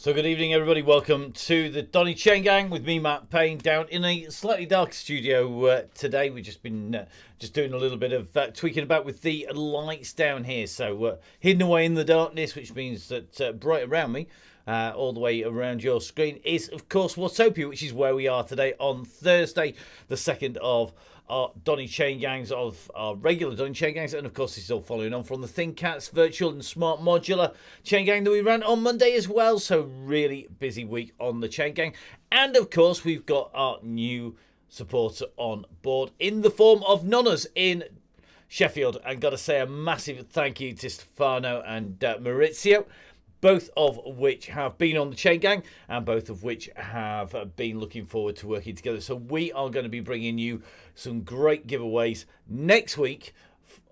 So good evening, everybody. Welcome to the Donny Chaingang with me, Matt Payne, down in a slightly dark studio today. We've just been doing a little bit of tweaking about with the lights down here. So hidden away in the darkness, which means that bright around me, all the way around your screen, is, of course, Watopia, which is where we are today on Thursday, the 2nd of our Donny Chaingangs, of our regular Donny Chaingangs, and of course this is all following on from the ThinkCats virtual and smart modular Chaingang that we ran on Monday as well. So really busy week on the Chaingang, and of course we've got our new supporter on board in the form of Nonnas in Sheffield, and got to say a massive thank you to Stefano and Maurizio, both of which have been on the Chaingang and both of which have been looking forward to working together. So we are going to be bringing you some great giveaways next week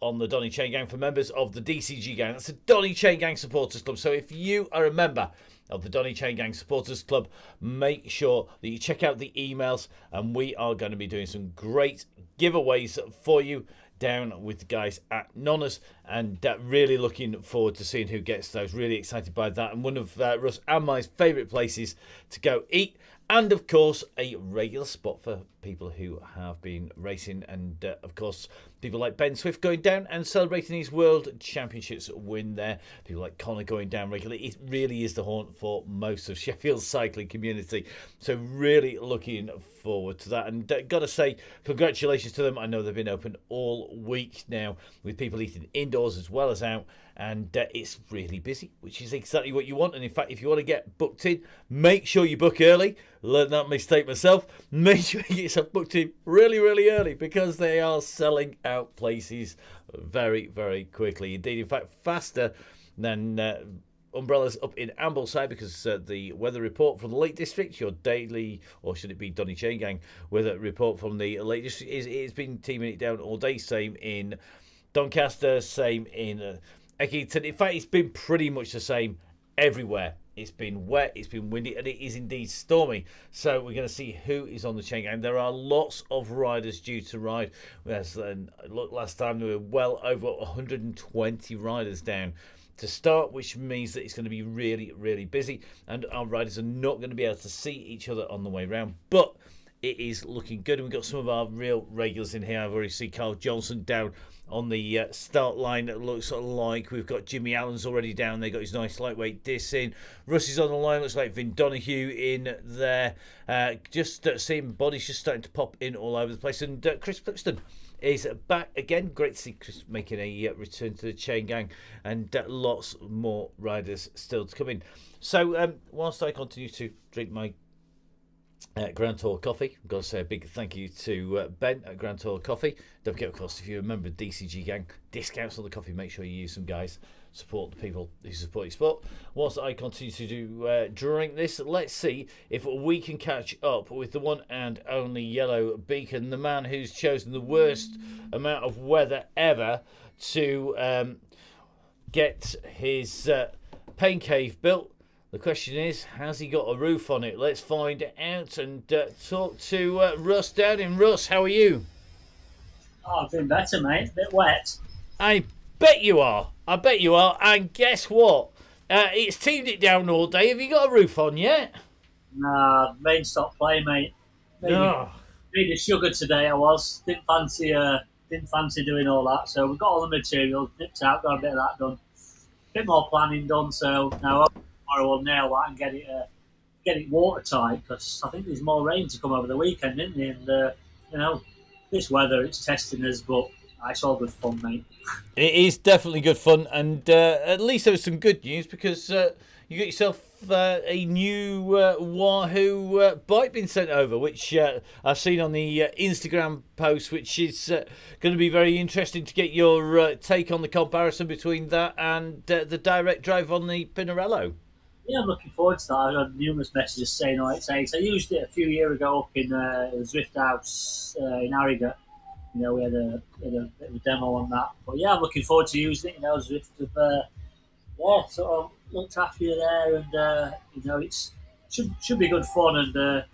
on the Donny Chaingang for members of the DCG gang. That's the Donny Chaingang Supporters Club. So if you are a member of the Donny Chaingang Supporters Club, make sure that you check out the emails, and we are going to be doing some great giveaways for you down with the guys at Nonnas, and really looking forward to seeing who gets those. Really excited by that, and one of Russ and my favourite places to go eat, and of course a regular spot for people who have been racing, and of course people like Ben Swift going down and celebrating his World Championships win there, people like Connor going down regularly. It really is the haunt for most of Sheffield's cycling community, so really looking forward to that. And gotta say congratulations to them. I know they've been open all week now with people eating indoors as well as out, and it's really busy, which is exactly what you want. And in fact, if you want to get booked in, make sure you book early. Learned that mistake myself. Make sure you get yourself booked in really early, because they are selling out places very quickly indeed. In fact, faster than umbrellas up in Ambleside, because the weather report from the Lake District, your daily, or should it be Donny Chaingang weather report from the Lake District, it's been teaming it down all day. Same in Doncaster, same in Eckington. In fact, it's been pretty much the same everywhere. It's been wet, it's been windy, and it is indeed stormy. So we're going to see who is on the Chaingang. There are lots of riders due to ride. Look, last time there were well over 120 riders down to start, which means that it's going to be really busy, and our riders are not going to be able to see each other on the way round. But it is looking good, and we've got some of our real regulars in here. I've already seen Carl Johnson down on the start line. It looks like we've got Jimmy Allen's already down there, got his nice lightweight diss in. Russ is on the line, looks like Vin Donahue in there. Just seeing bodies just starting to pop in all over the place. And Chris Clipston is back again. Great to see Chris making a return to the Chaingang, and lots more riders still to come in. So whilst I continue to drink my Grand Tour coffee, I've got to say a big thank you to Ben at Grand Tour Coffee. Don't forget, of course, if you remember DCG Gang discounts on the coffee, make sure you use them, guys. Support the people who support your sport. Whilst I continue to do drink this, let's see if we can catch up with the one and only Yellow Beacon, the man who's chosen the worst amount of weather ever to get his pain cave built. The question is, has he got a roof on it? Let's find out and talk to Russ down in. Russ, how are you? Oh, I've been better, mate. A bit wet. I bet you are. I bet you are. And guess what? It's teamed it down all day. Have you got a roof on yet? Nah, main stop play, mate. Made a sugar today. I didn't fancy doing all that. So we've got all the materials nipped out, got a bit of that done. Bit more planning done. So now tomorrow we'll nail that and get it watertight, because I think there's more rain to come over the weekend, isn't there? And this weather, it's testing us, but it's all good fun, mate. It is definitely good fun, and at least there was some good news, because you got yourself a new Wahoo bike being sent over, which I've seen on the Instagram post, which is going to be very interesting to get your take on the comparison between that and the direct drive on the Pinarello. Yeah, I'm looking forward to that. I had numerous messages saying, it's ace. I used it a few years ago up in the Zwift House in Harrogate. We had a bit of a demo on that. But yeah, I'm looking forward to using it. Zwift have, sort of looked after you there, and it should be good fun. And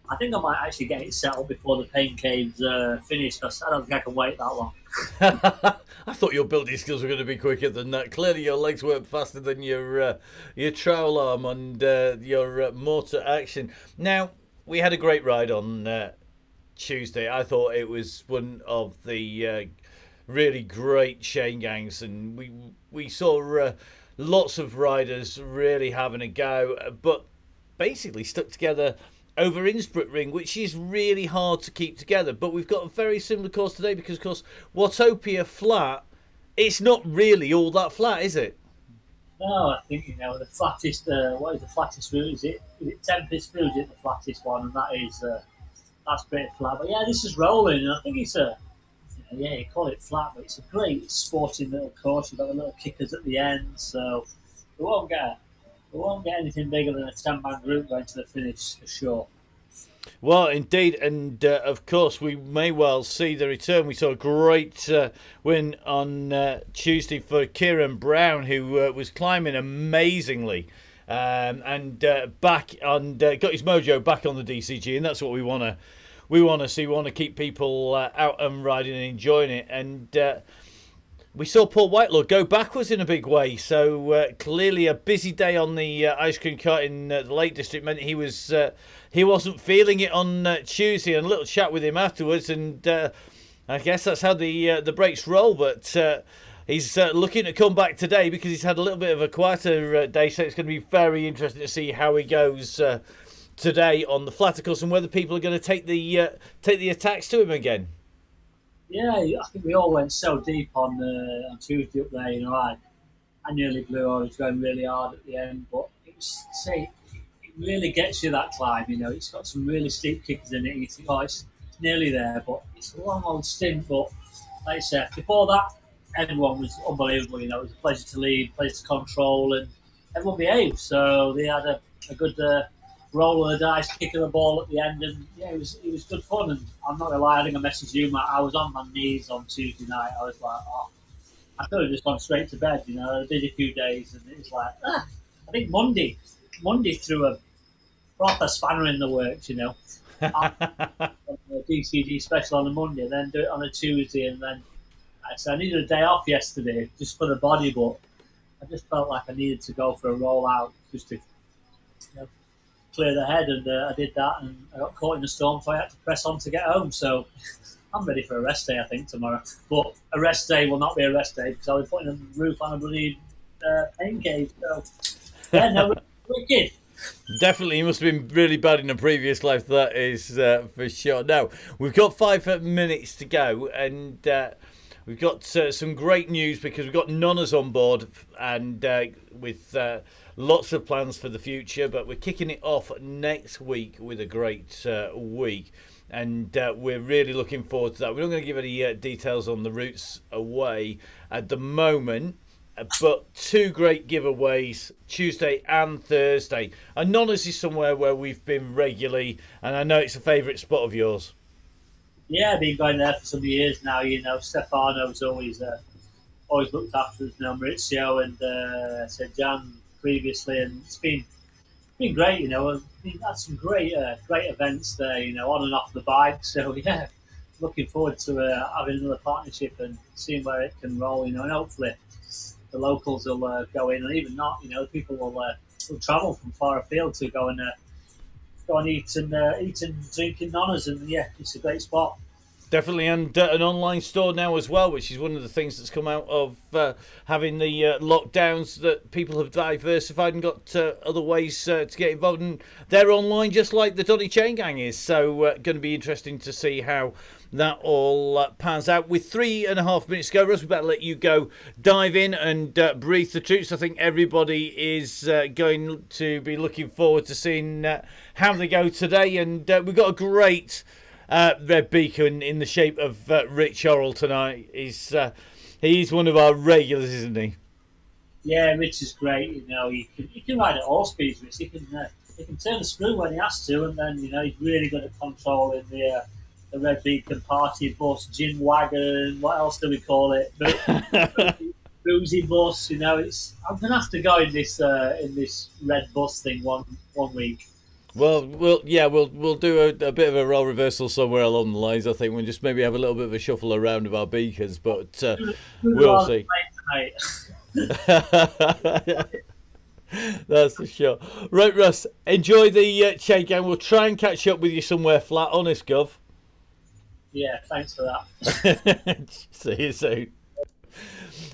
I think I might actually get it set up before the pain caves finish, because I don't think I can wait that long. I thought your building skills were going to be quicker than that. Clearly, your legs weren't faster than your trowel arm and your mortar action. Now, we had a great ride on Tuesday. I thought it was one of the really great Chaingangs, and we saw lots of riders really having a go, but basically stuck together over Innsbruck Ring, which is really hard to keep together. But we've got a very similar course today because, of course, Watopia flat, it's not really all that flat, is it? No, I think the flattest. What is the flattest route? Is it Tempest Route? Is it the flattest one? And that's pretty flat. But yeah, this is rolling, and I think it's you call it flat, but it's a great sporting little course. You've got the little kickers at the end, so we won't get anything bigger than a 10-man group going to the finish for sure. Well, indeed, and of course we may well see the return. We saw a great win on Tuesday for Kieran Brown, who was climbing amazingly, and back and got his mojo back on the DCG, and that's what we want to see. We want to keep people out and riding and enjoying it, and we saw Paul Whitelaw go backwards in a big way. So clearly a busy day on the ice cream cart in the Lake District meant he wasn't feeling it on Tuesday. And a little chat with him afterwards, and I guess that's how the brakes roll. But he's looking to come back today because he's had a little bit of a quieter day. So it's going to be very interesting to see how he goes today on the flatter course and whether people are going to take the attacks to him again. Yeah, I think we all went so deep on Tuesday up there. I nearly blew. I was going really hard at the end, but it really gets you that climb. It's got some really steep kickers in it. You think, oh, it's nearly there, but it's a long old stint. But like I said, before that, everyone was unbelievable. It was a pleasure to lead, pleasure to control, and everyone behaved. So they had a good roll of the dice, kick of the ball at the end, and yeah, it was good fun. And I'm not gonna lie, I think I messaged you, Matt. I was on my knees on Tuesday night. I was like, I could have just gone straight to bed. I did a few days, and it was like, I think Monday threw a proper spanner in the works. A DCG special on a Monday, then do it on a Tuesday, and then I needed a day off yesterday just for the body, but I just felt like I needed to go for a roll out just to clear the head, and I did that, and I got caught in the storm, so I had to press on to get home. So I'm ready for a rest day, I think, tomorrow. But a rest day will not be a rest day because I'll be putting a roof on a bloody pain cave. So yeah, no, wicked. Definitely, he must have been really bad in a previous life. That is for sure. Now we've got 5 minutes to go, and we've got some great news because we've got Nonnas on board, and with lots of plans for the future. But we're kicking it off next week with a great week, and we're really looking forward to that. We're not going to give any details on the routes away at the moment. But 2 great giveaways, Tuesday and Thursday. And Nonnas is somewhere where we've been regularly, and I know it's a favourite spot of yours. Yeah, I've been going there for some years now. Stefano's always looked after us. Maurizio and Sir Jan previously, and it's been great. We've had some great events there. On and off the bike. So yeah, looking forward to having another partnership and seeing where it can roll. And hopefully the locals will go in, and even not, people will travel from far afield to go and eat and drink in Nonnas, and yeah, it's a great spot. Definitely, and an online store now as well, which is one of the things that's come out of having the lockdowns, that people have diversified and got other ways to get involved, and they're online just like the Donny Chaingang is. So going to be interesting to see how that all pans out. With 3.5 minutes to go, Russ, we better let you go dive in and breathe the troops. I think everybody is going to be looking forward to seeing how they go today, and we've got a great red beacon in the shape of Rich Orrell tonight. He's one of our regulars, isn't he? Yeah, Rich is great. He can ride at all speeds. Rich, he can turn the screw when he has to, and then he's really good at controlling the red beacon party bus, gin wagon. What else do we call it? Boozy bus. I'm gonna have to go in this red bus thing one week. Well, we'll do a bit of a role reversal somewhere along the lines. I think we'll just maybe have a little bit of a shuffle around of our beakers, but we'll see. That's for sure. Right, Russ, enjoy the Chaingang. We'll try and catch up with you somewhere flat, honest, Gov. Yeah, thanks for that. See you soon.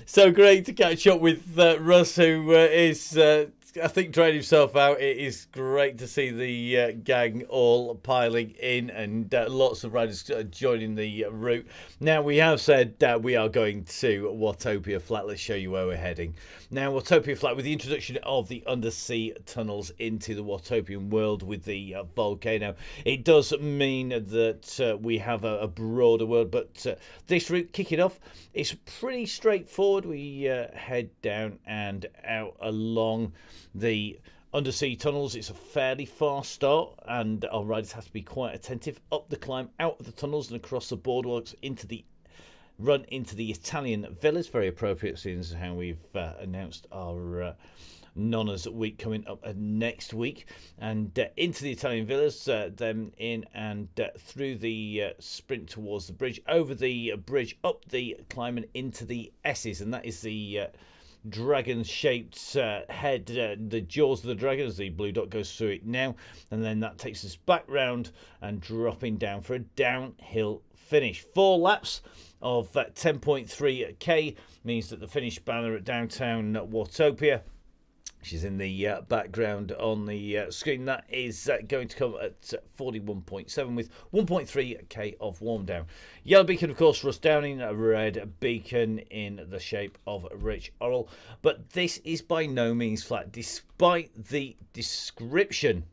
So great to catch up with Russ, who is, I think, drained himself out. It is great to see the gang all piling in and lots of riders joining the route. Now, we have said that we are going to Watopia Flat. Let's show you where we're heading. Now, Watopia Flat, with the introduction of the undersea tunnels into the Watopian world with the volcano, it does mean that we have a broader world. But this route, kicking off, it's pretty straightforward. We head down and out along the undersea tunnels. It's a fairly fast start, and our riders have to be quite attentive up the climb, out of the tunnels and across the boardwalks into the run into the Italian villas. Very appropriate, seeing as how we've announced our Nonna's week coming up next week, and into the Italian villas, then in and through the sprint towards the bridge, over the bridge, up the climb and into the S's, and that is the dragon-shaped head, the jaws of the dragon, as the blue dot goes through it now, and then that takes us back round and dropping down for a downhill finish. 4 laps of 10.3k means that the finish banner at downtown Watopia, which is in the background on the screen, that is going to come at 41.7 with 1.3k of warm down. Yellow beacon, of course, Russ Downing, a red beacon in the shape of Rich Orrell. But this is by no means flat, despite the description.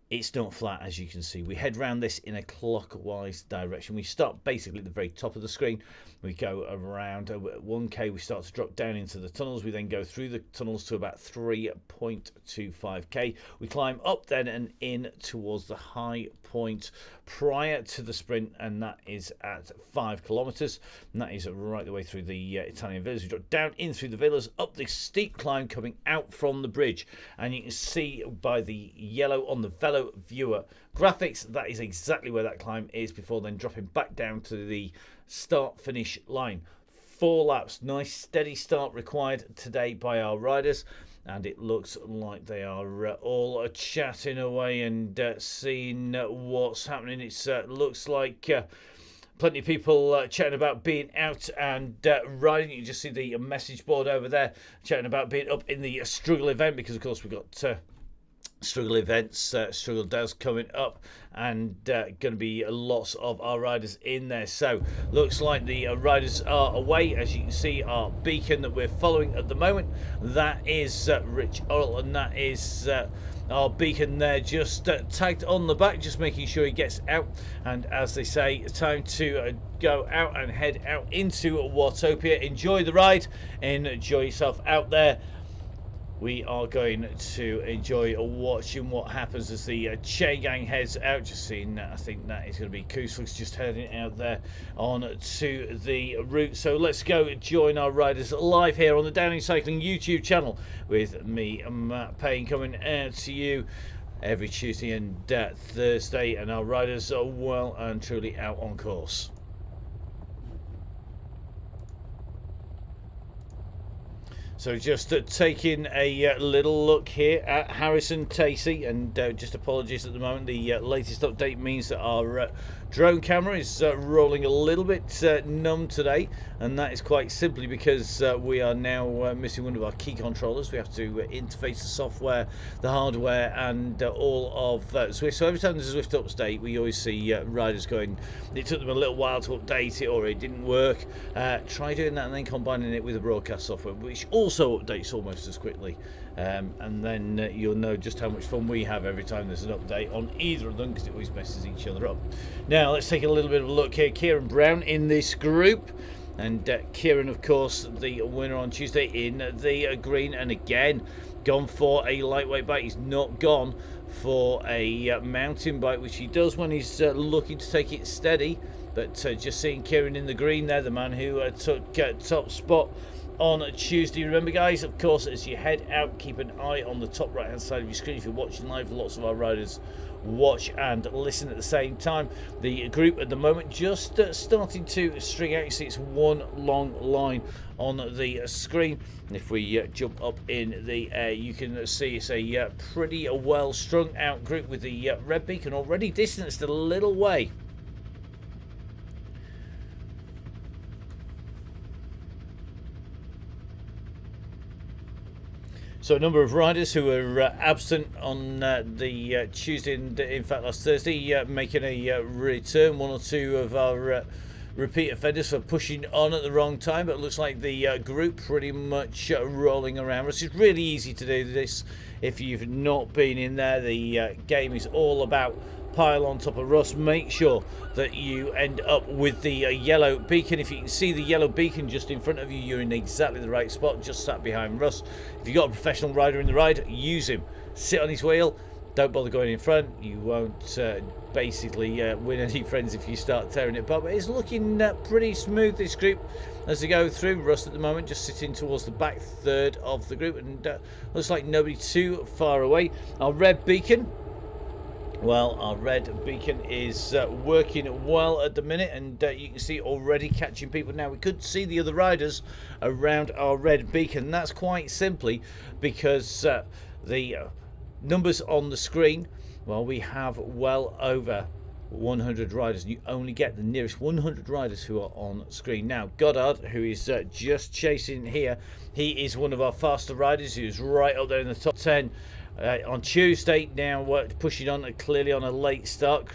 It's not flat, as you can see. We head round this in a clockwise direction. We start basically at the very top of the screen. We go around 1k. We start to drop down into the tunnels. We then go through the tunnels to about 3.25k. We climb up then and in towards the high point prior to the sprint, and that is at 5 kilometres. And that is right the way through the Italian villas. We drop down in through the villas, up the steep climb coming out from the bridge. And you can see by the yellow on the Velo Viewer graphics, that is exactly where that climb is, before then dropping back down to the start finish line. 4 laps, nice steady start required today by our riders, and it looks like they are all chatting away and seeing what's happening. It looks like plenty of people chatting about being out and riding. You can just see the message board over there chatting about being up in the struggle event, because of course we've got struggle events, struggle does coming up, and going to be lots of our riders in there. So looks like the riders are away. As you can see, our beacon that we're following at the moment, that is Rich Orrell, and that is our beacon there, just tagged on the back, just making sure he gets out. And as they say, it's time to go out and head out into Watopia. Enjoy the ride, enjoy yourself out there. We are going to enjoy watching what happens as the Chaingang heads out. Just seeing that, I think that is going to be Koosflix just heading out there on to the route. So let's go join our riders live here on the Downing Cycling YouTube channel with me, Matt Payne, coming out to you every Tuesday and Thursday, and our riders are well and truly out on course. So just taking a little look here at Harrison Tacey, and just apologies at the moment. The latest update means that our drone camera is rolling a little bit numb today, and that is quite simply because we are now missing one of our key controllers. We have to interface the software, the hardware, and all of Zwift. So every time there's a Zwift update, we always see riders going, it took them a little while to update it, or it didn't work. Try doing that and then combining it with the broadcast software, which also updates almost as quickly. And then you'll know just how much fun we have every time there's an update on either of them, because it always messes each other up. Now let's take a little bit of a look here. Kieran Brown in this group, and Kieran, of course, the winner on Tuesday in the green, and again gone for a lightweight bike. He's not gone for a mountain bike, which he does when he's looking to take it steady. But just seeing Kieran in the green there, the man who took top spot on Tuesday. Remember, guys, of course, as you head out, keep an eye on the top right hand side of your screen. If you're watching live, lots of our riders watch and listen at the same time. The group at the moment just starting to string out. You see it's one long line on the screen, and if we jump up in the air, you can see it's a pretty well strung out group, with the red beacon already distanced a little way. So a number of riders who were absent on the Tuesday and in fact last Thursday making a return. One or two of our repeat offenders for pushing on at the wrong time, but it looks like the group pretty much rolling around. It's really easy to do this if you've not been in there. The game is all about pile on top of Russ. Make sure that you end up with the yellow beacon. If you can see the yellow beacon just in front of you, you're in exactly the right spot, just sat behind Russ. If you've got a professional rider in the ride, use him. Sit on his wheel. Don't bother going in front. You won't basically win any friends if you start tearing it apart. But it's looking pretty smooth, this group, as they go through. Russ at the moment just sitting towards the back third of the group, and looks like nobody too far away. Our red beacon, well, our red beacon is working well at the minute, and you can see already catching people. Now, we could see the other riders around our red beacon. That's quite simply because the numbers on the screen, well, we have well over 100 riders, and you only get the nearest 100 riders who are on screen. Now, Goddard, who is just chasing here, he is one of our faster riders. He was right up there in the top 10 on Tuesday. Now pushing on clearly on a late start.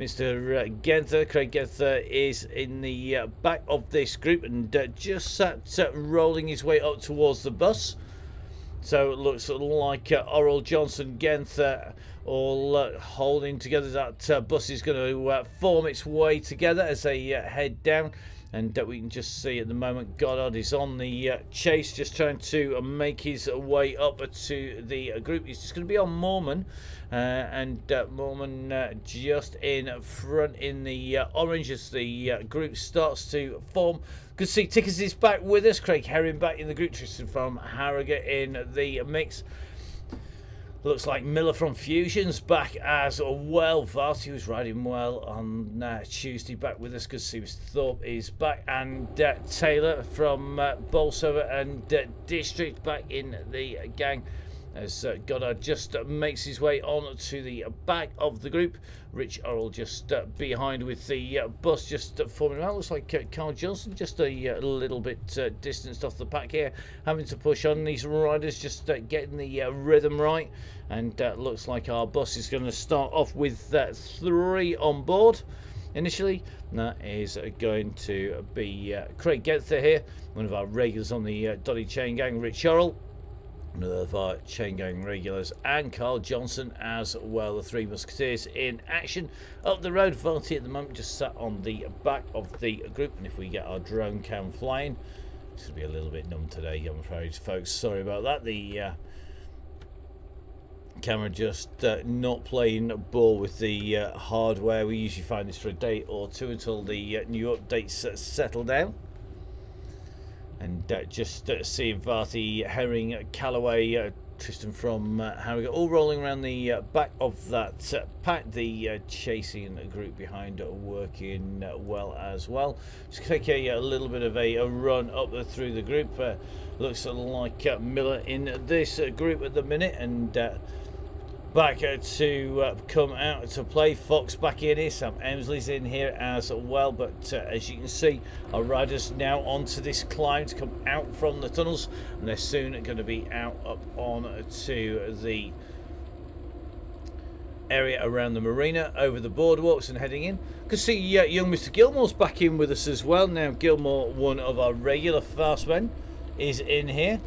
Mr. Genther, Craig Genther, is in the back of this group and just sat rolling his way up towards the bus. So it looks like Oral, Johnson, Genther all holding together. That bus is going to form its way together as they head down. And we can just see at the moment Goddard is on the chase, just trying to make his way up to the group. He's just going to be on Mormon, and Mormon just in front in the orange as the group starts to form. Good to see Tickers is back with us. Craig Herring back in the group. Tristan from Harrogate in the mix. Looks like Miller from Fusion's back as well. Varty was riding well on Tuesday, back with us. Good to see Thorpe is back, and Taylor from Bolsover and District back in the gang as Goddard just makes his way on to the back of the group. Rich Orrell just behind with the bus just forming out. Looks like Carl Johnson just a little bit distanced off the pack here, having to push on. These riders just getting the rhythm right, and looks like our bus is going to start off with 3 on board initially. And that is going to be Craig Genther here, one of our regulars on the Donny Chaingang, Rich Orrell, another of our Chaingang regulars, and Carl Johnson as well. The 3 musketeers in action up the road. Varty at the moment just sat on the back of the group, and if we get our drone cam flying, it's going to be a little bit numb today, I'm afraid, folks. Sorry about that. The camera just not playing ball with the hardware. We usually find this for a day or two until the new updates settle down. And just seeing Varty, Herring, Callaway, Tristan from Harrogate all rolling around the back of that pack. The chasing group behind working well as well. Just take a little bit of a run up through the group. Looks like Miller in this group at the minute, and back to come out to play. Fox back in here, Sam Emsley's in here as well, but as you can see, our riders now onto this climb to come out from the tunnels, and they're soon going to be out up on to the area around the marina, over the boardwalks and heading in. Can see young Mr. Gilmore's back in with us as well. Now Gilmore, one of our regular fast men, is in here,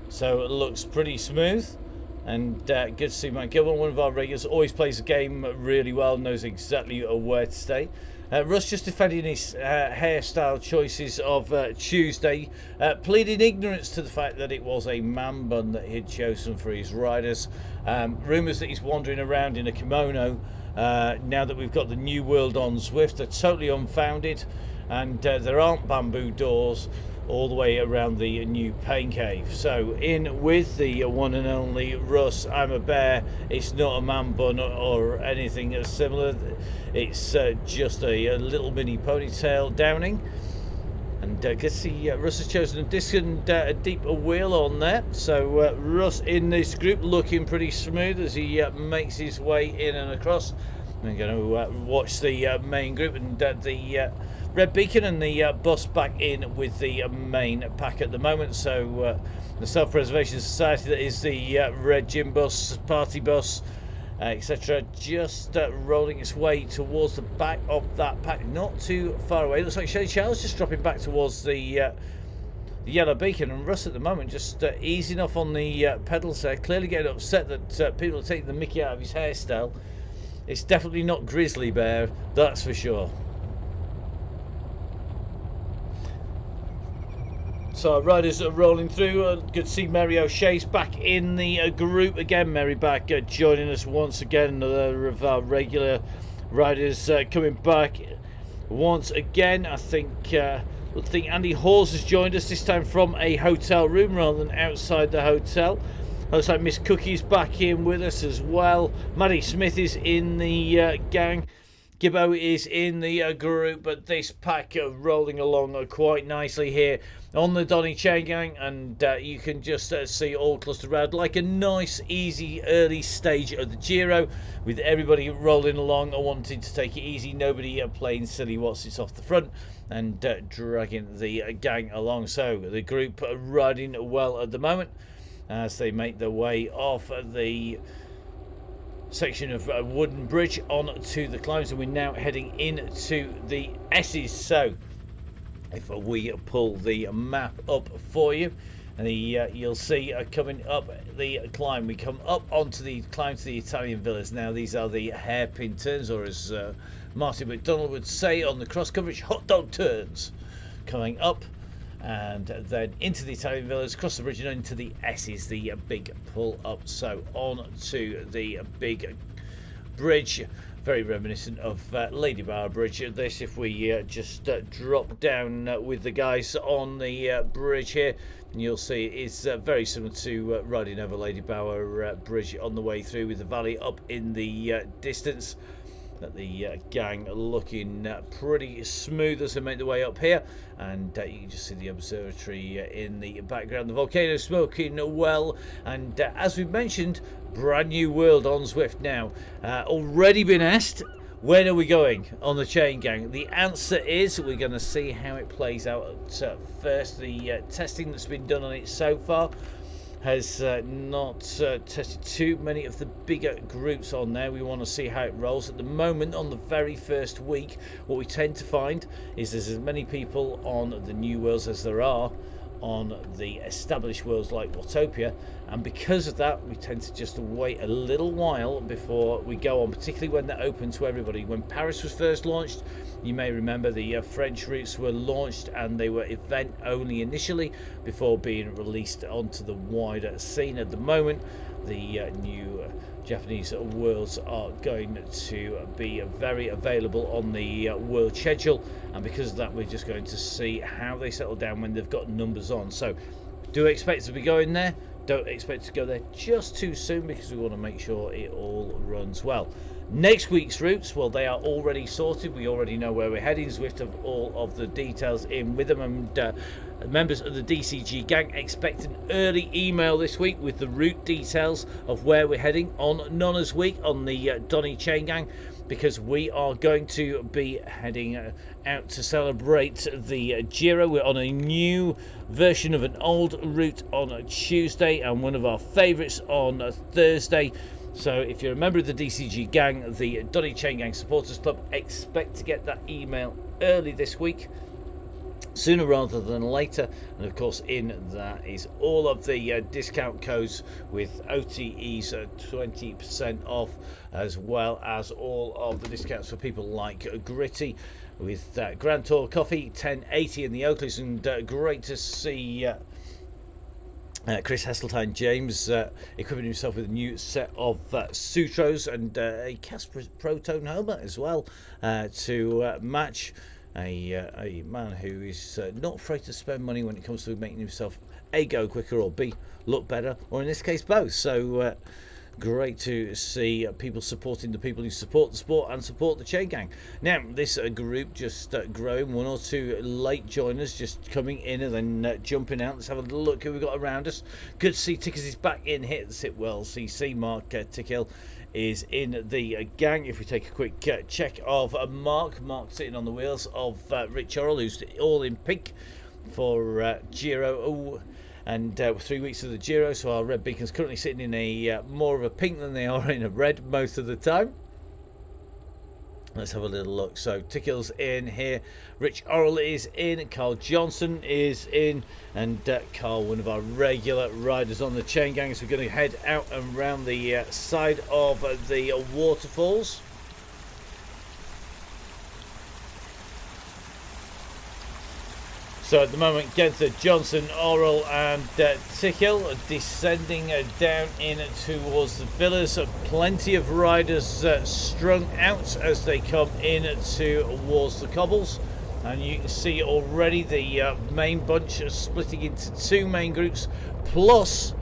so it looks pretty smooth. And good to see Matt Gilmore, one of our regulars, always plays the game really well, knows exactly where to stay. Russ just defending his hairstyle choices of Tuesday, pleading ignorance to the fact that it was a man bun that he'd chosen for his riders. Rumours that he's wandering around in a kimono now that we've got the new world on Zwift are totally unfounded, and there aren't bamboo doors all the way around the new pain cave. So in with the one and only Russ. I'm a bear. It's not a man bun or anything similar. It's just a little mini ponytail downing. And get see Russ has chosen a disc and a deep wheel on there. So Russ in this group looking pretty smooth as he makes his way in and across. I'm going to watch the main group and the Red Beacon and the bus back in with the main pack at the moment. So the Self-Preservation Society, that is the Red Gym bus, party bus, etc., just rolling its way towards the back of that pack, not too far away. Looks like Shane Charles just dropping back towards the Yellow Beacon, and Russ at the moment just easing off on the pedals there, clearly getting upset that people are taking the mickey out of his hairstyle. It's definitely not Grizzly Bear, that's for sure. So riders are rolling through. Good to see Mary O'Shea's back in the group again. Mary back joining us once again. Another of our regular riders coming back once again. I think Andy Hawes has joined us this time from a hotel room rather than outside the hotel. Looks like Miss Cookie's back in with us as well. Maddie Smith is in the gang. Gibbo is in the group, but this pack are rolling along quite nicely here on the Donny Chaingang, and you can just see all clustered around like a nice, easy early stage of the Giro, with everybody rolling along and wanting to take it easy. Nobody playing silly what's off the front and dragging the gang along. So the group are riding well at the moment as they make their way off the section of wooden bridge onto the climbs, and we're now heading into the S's. So if we pull the map up for you, and you'll see coming up the climb, we come up onto the climb to the Italian villas. Now these are the hairpin turns, or as Martin McDonald would say on the cross coverage, hot dog turns, coming up and then into the Italian villas, across the bridge and into the S's, the big pull up. So on to the big bridge, very reminiscent of Lady Bower Bridge. This, if we just drop down with the guys on the bridge here, and you'll see it's very similar to riding over Lady Bower Bridge on the way through, with the valley up in the distance. The gang looking pretty smooth as they make their way up here, and you can just see the observatory in the background, the volcano smoking well, and as we've mentioned, brand new world on Zwift now. Already been asked, when are we going on the Chaingang? The answer is we're going to see how it plays out first. The testing that's been done on it so far has not tested too many of the bigger groups on there. We want to see how it rolls. At the moment, on the very first week, what we tend to find is there's as many people on the new worlds as there are on the established worlds like Watopia, and because of that we tend to just wait a little while before we go on, particularly when they're open to everybody. When Paris was first launched, you may remember the French routes were launched and they were event only initially before being released onto the wider scene. At the moment, the new Japanese worlds are going to be very available on the world schedule, and because of that we're just going to see how they settle down when they've got numbers on. So do expect to be going there, don't expect to go there just too soon, because we want to make sure it all runs well. Next week's routes, well, they are already sorted. We already know where we're heading. Zwift have all of the details in with them, and members of the DCG gang expect an early email this week with the route details of where we're heading on Nonna's Week on the Donny Chaingang, because we are going to be heading out to celebrate the Giro. We're on a new version of an old route on Tuesday and one of our favourites on Thursday. So if you're a member of the DCG gang, the Donny Chaingang Supporters Club, expect to get that email early this week, sooner rather than later. And of course in that is all of the discount codes with OTEs 20% off, as well as all of the discounts for people like Gritty with Grand Tour Coffee 1080 in the Oakleys, and great to see Chris Heseltine James equipping himself with a new set of Sutros and a Casper Proton helmet as well to match. a man who is not afraid to spend money when it comes to making himself A, go quicker, or B, look better, or in this case both. So great to see people supporting the people who support the sport and support the Chaingang. Now, this group just growing, 1 or 2 late joiners just coming in and then jumping out. Let's have a little look who we've got around us. Good to see Tickers is back in here at Sitwell CC. Mark Tickhill is in the gang. If we take a quick check of Mark sitting on the wheels of Rich Orrell, who's all in pink for Giro. And 3 weeks of the Giro, so our red beacon's currently sitting in a more of a pink than they are in a red most of the time. Let's have a little look. So Tickhill's in here, Rich Orrell is in, Carl Johnson is in, and Carl, one of our regular riders on the Chaingang. So we're going to head out and round the side of the waterfalls. So at the moment, Genther, Johnson, Orrell and Tickhill are descending down in towards the villas. Plenty of riders strung out as they come in towards the cobbles. And you can see already the main bunch are splitting into 2 main groups, plus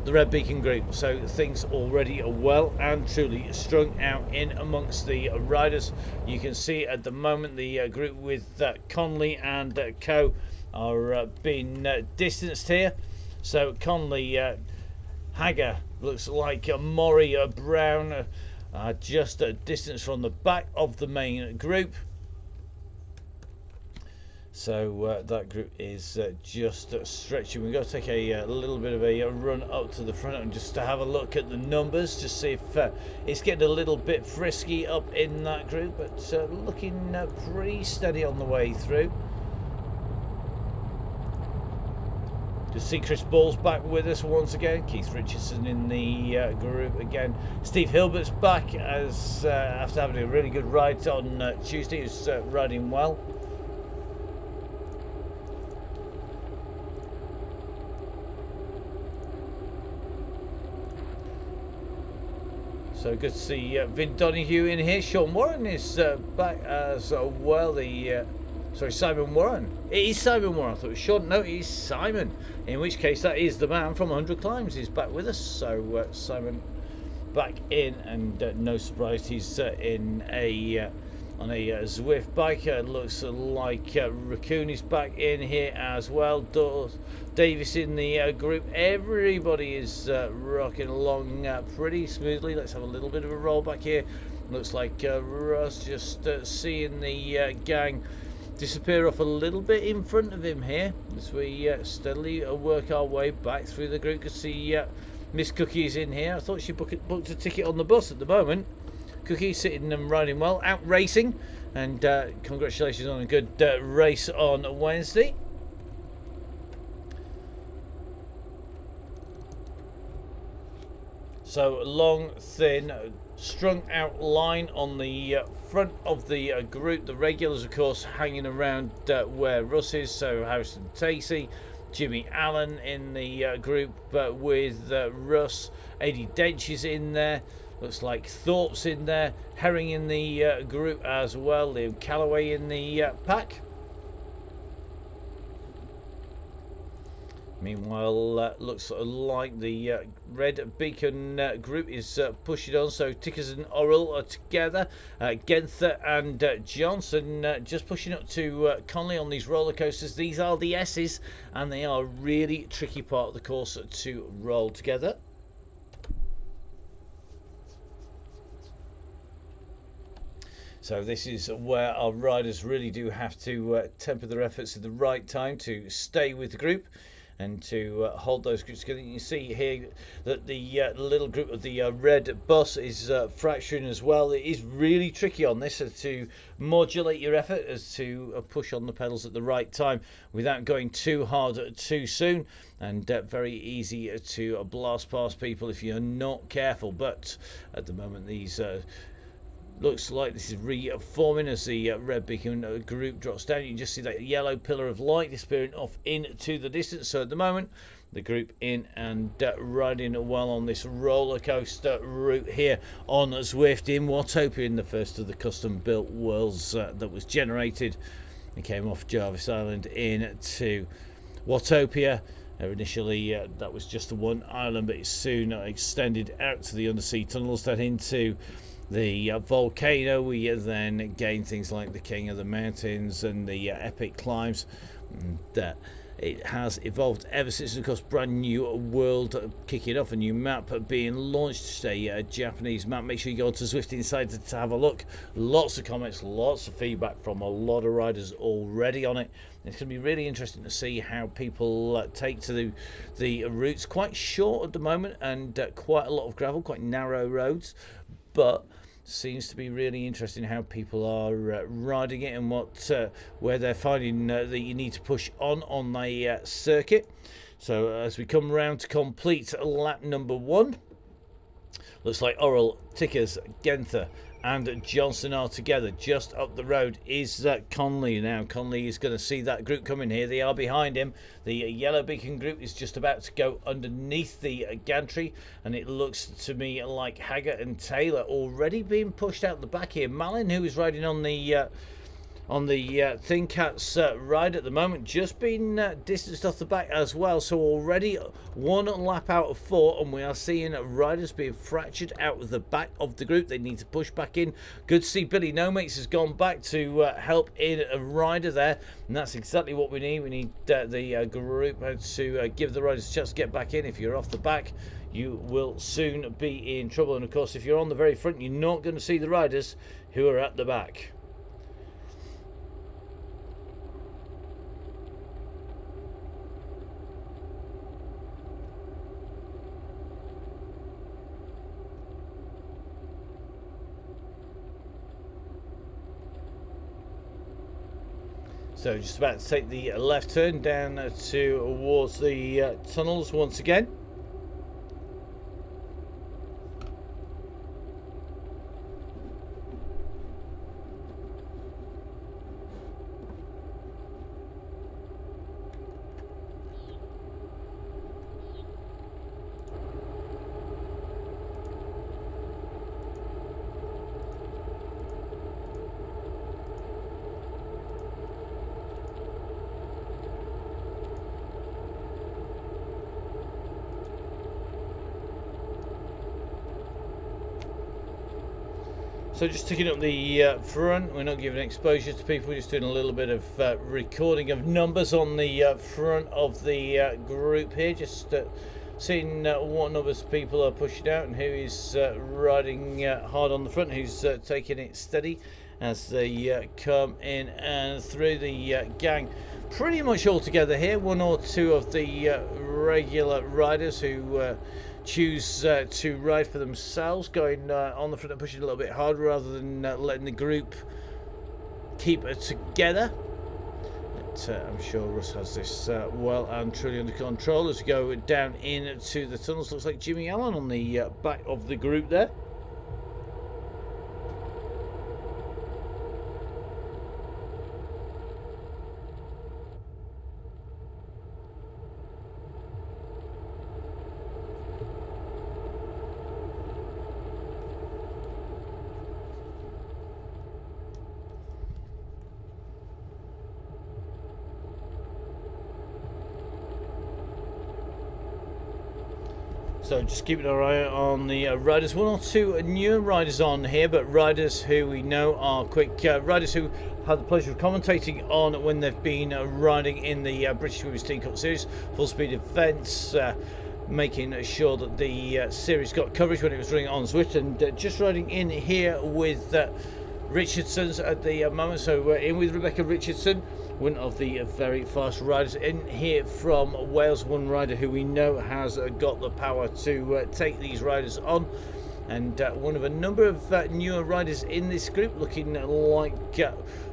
the red beacon group. So things already are well and truly strung out in amongst the riders. You can see at the moment the group with Conley and Co are being distanced here. So Conley, Hagger, looks like Maury, Brown just a distance from the back of the main group. So that group is just stretching. We've got to take a little bit of a run up to the front and just to have a look at the numbers to see if it's getting a little bit frisky up in that group, but looking pretty steady on the way through. To see Chris Ball's back with us once again. Keith Richardson in the group again. Steve Hilbert's back as after having a really good ride on Tuesday. He's riding well. So good to see Vin Donahue in here. Sean Warren is back as well. Sorry, Simon Warren. It is Simon Warren. I thought it was Sean. No, it is Simon. In which case, that is the man from 100 Climbs. He's back with us. So Simon back in, and no surprise, he's in on a Zwift bike. Looks like Raccoon is back in here as well. Davis in the group. Everybody is rocking along pretty smoothly. Let's have a little bit of a roll back here. Looks like Russ just seeing the gang disappear off a little bit in front of him here as we steadily work our way back through the group. Could see Miss Cookie's in here. I thought she booked a ticket on the bus at the moment. Cookie sitting and riding well, out racing, and congratulations on a good race on Wednesday. So long, thin, strung out line on the front of the group. The regulars, of course, hanging around where Russ is. So Harrison Tacey, Jimmy Allen in the group with Russ. Eddie Dench is in there. Looks like Thorpe's in there. Herring in the group as well. Liam Calloway in the pack. Meanwhile, looks like the red beacon group is pushing on. So Tickers and Orrell are together. Genther and Johnson just pushing up to Conley on these roller coasters. These are the S's, and they are a really tricky part of the course to roll together. So this is where our riders really do have to temper their efforts at the right time to stay with the group and to hold those groups together. You can see here that the little group of the red bus is fracturing as well. It is really tricky on this to modulate your effort as to push on the pedals at the right time without going too hard too soon, and very easy to blast past people if you're not careful. But at the moment, these Looks like this is reforming as the red beacon group drops down. You can just see that yellow pillar of light disappearing off into the distance. So at the moment, the group in and riding well on this roller coaster route here on Zwift in Watopia, in the first of the custom built worlds that was generated. It came off Jarvis Island into Watopia. Initially that was just the one island, but it soon extended out to the undersea tunnels that into the volcano. We then gain things like the King of the Mountains and the epic climbs. And it has evolved ever since. Of course, brand new world kicking off, a new map being launched, a Japanese map. Make sure you go onto Zwift Inside to have a look. Lots of comments, lots of feedback from a lot of riders already on it. It's going to be really interesting to see how people take to the routes. Quite short at the moment, and quite a lot of gravel, quite narrow roads, but seems to be really interesting how people are riding it, and where they're finding that you need to push on the circuit. So as we come around to complete lap number 1, looks like Oral, Tickers, Genther and Johnson are together. Just up the road is Conley. Now Conley is going to see that group coming here. They are behind him. The yellow beacon group is just about to go underneath the gantry, and it looks to me like Haggart and Taylor already being pushed out the back here. Malin, who is riding on the Thin Cat's ride at the moment, just been distanced off the back as well. So already 1 lap out of 4, and we are seeing riders being fractured out of the back of the group. They need to push back in. Good to see Billy No Mates has gone back to help in a rider there, and that's exactly what we need. We need the group to give the riders a chance to get back in. If you're off the back, you will soon be in trouble. And of course, if you're on the very front, you're not going to see the riders who are at the back. So just about to take the left turn down towards the tunnels once again. So just ticking up the front, we're not giving exposure to people, we're just doing a little bit of recording of numbers on the front of the group here, just seeing what numbers people are pushing out and who is riding hard on the front, who's taking it steady as they come in and through the gang. Pretty much all together here, 1 or 2 of the regular riders who choose to ride for themselves, going on the front and pushing a little bit harder rather than letting the group keep it together. But I'm sure Russ has this well and truly under control as we go down into the tunnels. Looks like Jimmy Allen on the back of the group there. So just keeping our eye on the riders. 1 or 2 newer riders on here, but riders who we know are quick. Riders who had the pleasure of commentating on when they've been riding in the British Women's Team Cup Series. Full speed events, making sure that the series got coverage when it was running on Zwift. And just riding in here with Richardson's at the moment. So we're in with Rebecca Richardson, one of the very fast riders in here from Wales, one rider who we know has got the power to take these riders on, and one of a number of newer riders in this group, looking like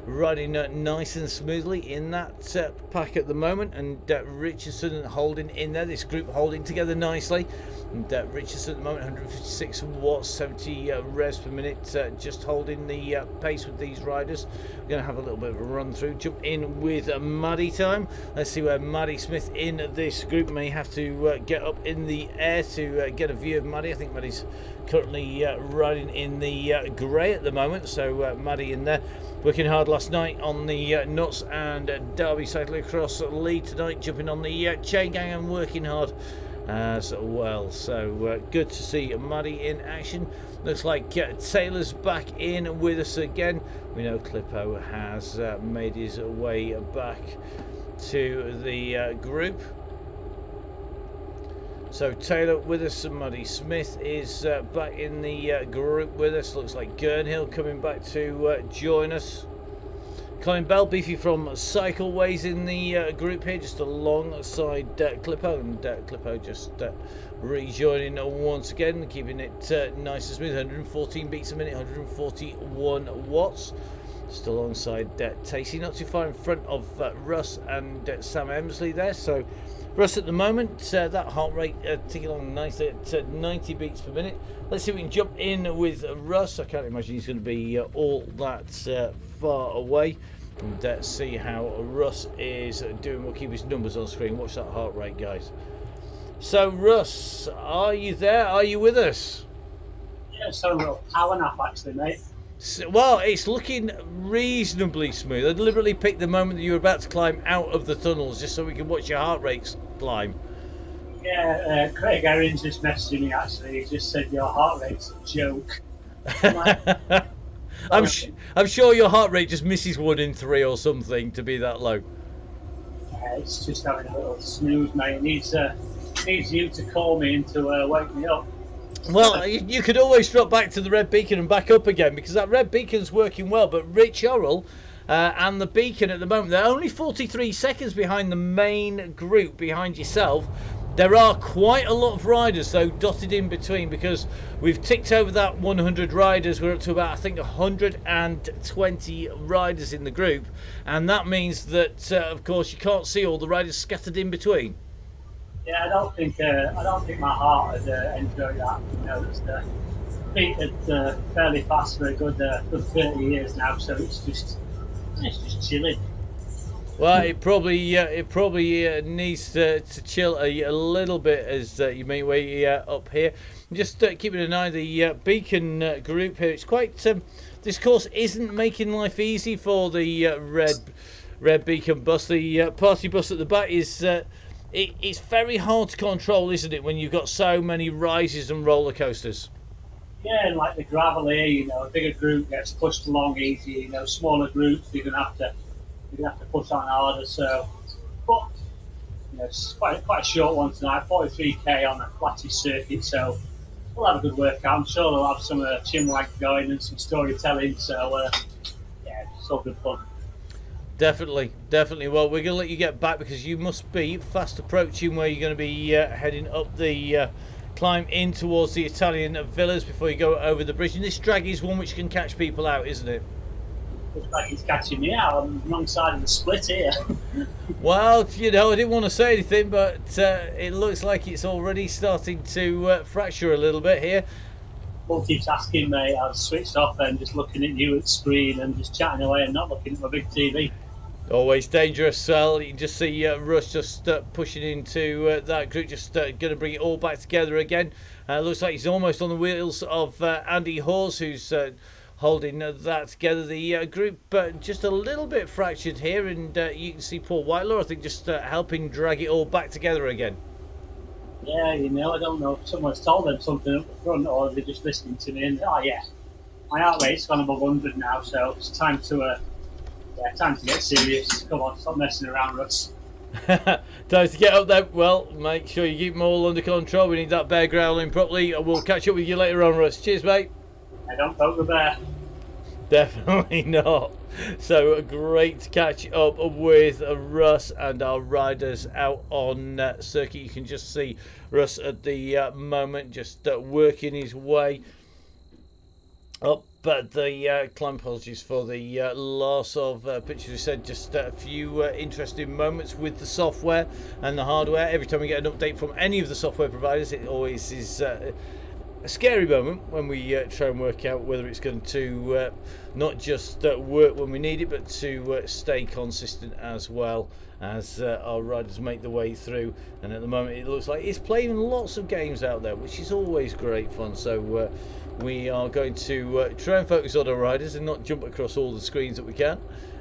riding nice and smoothly in that pack at the moment. And Richardson holding in there, this group holding together nicely. And Richardson at the moment, 156 watts, 70 revs per minute, just holding the pace with these riders. We're going to have a little bit of a run through. Jump in with Maddie time. Let's see where Maddie Smith in this group may have to get up in the air to get a view of Maddie. I think Maddie's currently riding in the grey at the moment, so Maddie in there. Working hard last night on the Nuts and Derby Cyclocross lead tonight, jumping on the Chaingang and working hard as well. So good to see Maddie in action. Looks like Taylor's back in with us again. We know Clippo has made his way back to the group. So Taylor with us, and Maddie Smith is back in the group with us. Looks like Gurnhill coming back to join us. Colin Bell, Beefy from Cycleways in the group here, just alongside Clippo, and Clippo just rejoining once again, keeping it nice and smooth. 114 beats a minute, 141 watts. Just alongside Tacey, not too far in front of Russ and Sam Emsley there. So Russ at the moment, that heart rate ticking along nicely at 90 beats per minute. Let's see if we can jump in with Russ. I can't imagine he's going to be all that far away. And see how Russ is doing. We'll keep his numbers on screen. Watch that heart rate, guys. So Russ, are you there? Are you with us? Yeah, so a little power nap actually, mate. Well, it's looking reasonably smooth. I deliberately picked the moment that you were about to climb out of the tunnels just so we can watch your heart rates climb. Yeah, Craig Aaron's just messaging me actually. He just said your heart rate's a joke. I'm sure your heart rate just misses 1 in 3 or something to be that low. Yeah, it's just having a little snooze, mate. It needs you to call me and to wake me up. Well, you could always drop back to the Red Beacon and back up again, because that Red Beacon's working well. But Rich Orrell and the Beacon at the moment, they're only 43 seconds behind the main group, behind yourself. There are quite a lot of riders, though, dotted in between, because we've ticked over that 100 riders. We're up to about, I think, 120 riders in the group. And that means that, of course, you can't see all the riders scattered in between. Yeah, I don't think my heart would enjoy that. You know, it's beaten fairly fast for a good 30 years now, so it's just chilling. Well, it probably needs to chill a little bit as you make way up here. Just keeping an eye on the Beacon group here. It's quite this course isn't making life easy for the Red Beacon bus. The party bus at the back is. It's very hard to control, isn't it, when you've got so many rises and roller coasters? Yeah, and like the gravel here, you know, a bigger group gets pushed along easy. You know, smaller groups you're gonna have to push on harder. So, but you know, it's quite a short one tonight, 43k on a flatty circuit. So we'll have a good workout. I'm sure they'll have some chinwag going and some storytelling. So yeah, it's all good fun. Definitely. Well, we're going to let you get back because you must be fast approaching where you're going to be heading up the climb in towards the Italian villas before you go over the bridge. And this drag is one which can catch people out, isn't it? Looks like it's catching me out. I'm on the wrong side of the split here. Well, you know, I didn't want to say anything, but it looks like it's already starting to fracture a little bit here. Multitasking, mate. I've switched off and just looking at you at the screen and just chatting away and not looking at my big TV. Always dangerous. You can just see Russ just pushing into that group, just going to bring it all back together again. Looks like he's almost on the wheels of Andy Hawes, who's holding that together. The group just a little bit fractured here, and you can see Paul Whitelaw, I think, just helping drag it all back together again. Yeah, you know, I don't know if someone's told them something up the front or they're just listening to me and, oh yeah, my heart rate's gone above 100 now, so it's time to get serious. Come on, stop messing around, Russ. Time to get up there. Well, make sure you keep them all under control. We need that bear growling properly. We'll catch up with you later on, Russ. Cheers, mate. I don't poke the bear. Definitely not. So great to catch up with Russ and our riders out on circuit. You can just see Russ at the moment just working his way up. But the climb, apologies for the loss of pictures. We said just a few interesting moments with the software and the hardware. Every time we get an update from any of the software providers, it always is a scary moment when we try and work out whether it's going to not just work when we need it, but to stay consistent as well as our riders make the way through. And at the moment it looks like it's playing lots of games out there, which is always great fun. So we are going to try and focus on our riders and not jump across all the screens that we can.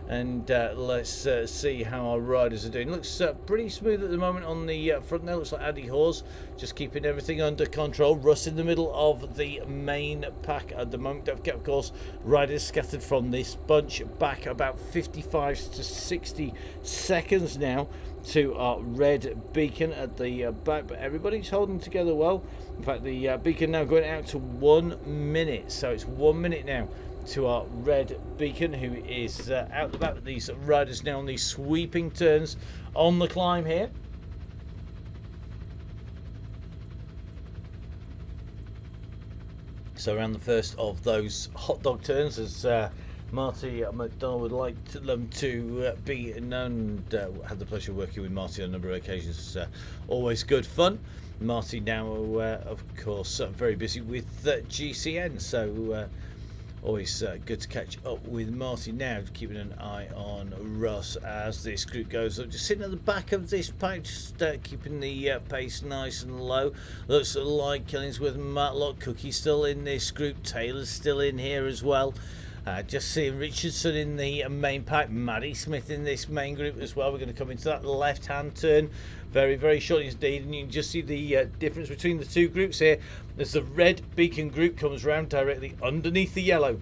And let's see how our riders are doing. Looks pretty smooth at the moment on the front there. Looks like Andy Hawes just keeping everything under control. Russ in the middle of the main pack at the moment. Don't forget, of course, riders scattered from this bunch back about 55 to 60 seconds now to our red beacon at the back. But everybody's holding together well. In fact, the beacon now going out to 1 minute. So it's 1 minute now to our red beacon, who is out the back with these riders now on these sweeping turns on the climb here. So around the first of those hot dog turns, as Marty McDonald would like them to be known. Had the pleasure of working with Marty on a number of occasions. Always good fun. Marty now, of course, very busy with GCN, so always good to catch up with Marty now, keeping an eye on Russ as this group goes up. Just sitting at the back of this pack, just keeping the pace nice and low. Looks like Killingsworth and Matlock, Cookie still in this group, Taylor's still in here as well. Just seeing Richardson in the main pack, Maddie Smith in this main group as well. We're going to come into that left-hand turn very, very shortly indeed, and you can just see the difference between the two groups here as the red beacon group comes round directly underneath the yellow.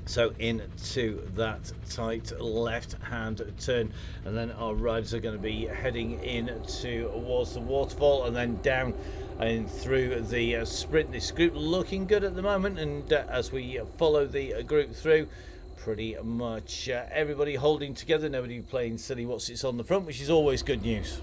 So into that tight left-hand turn, and then our riders are going to be heading in towards the waterfall and then down and through the sprint. This group looking good at the moment, and as we follow the group through, pretty much everybody holding together, nobody playing silly what's it's on the front, which is always good news.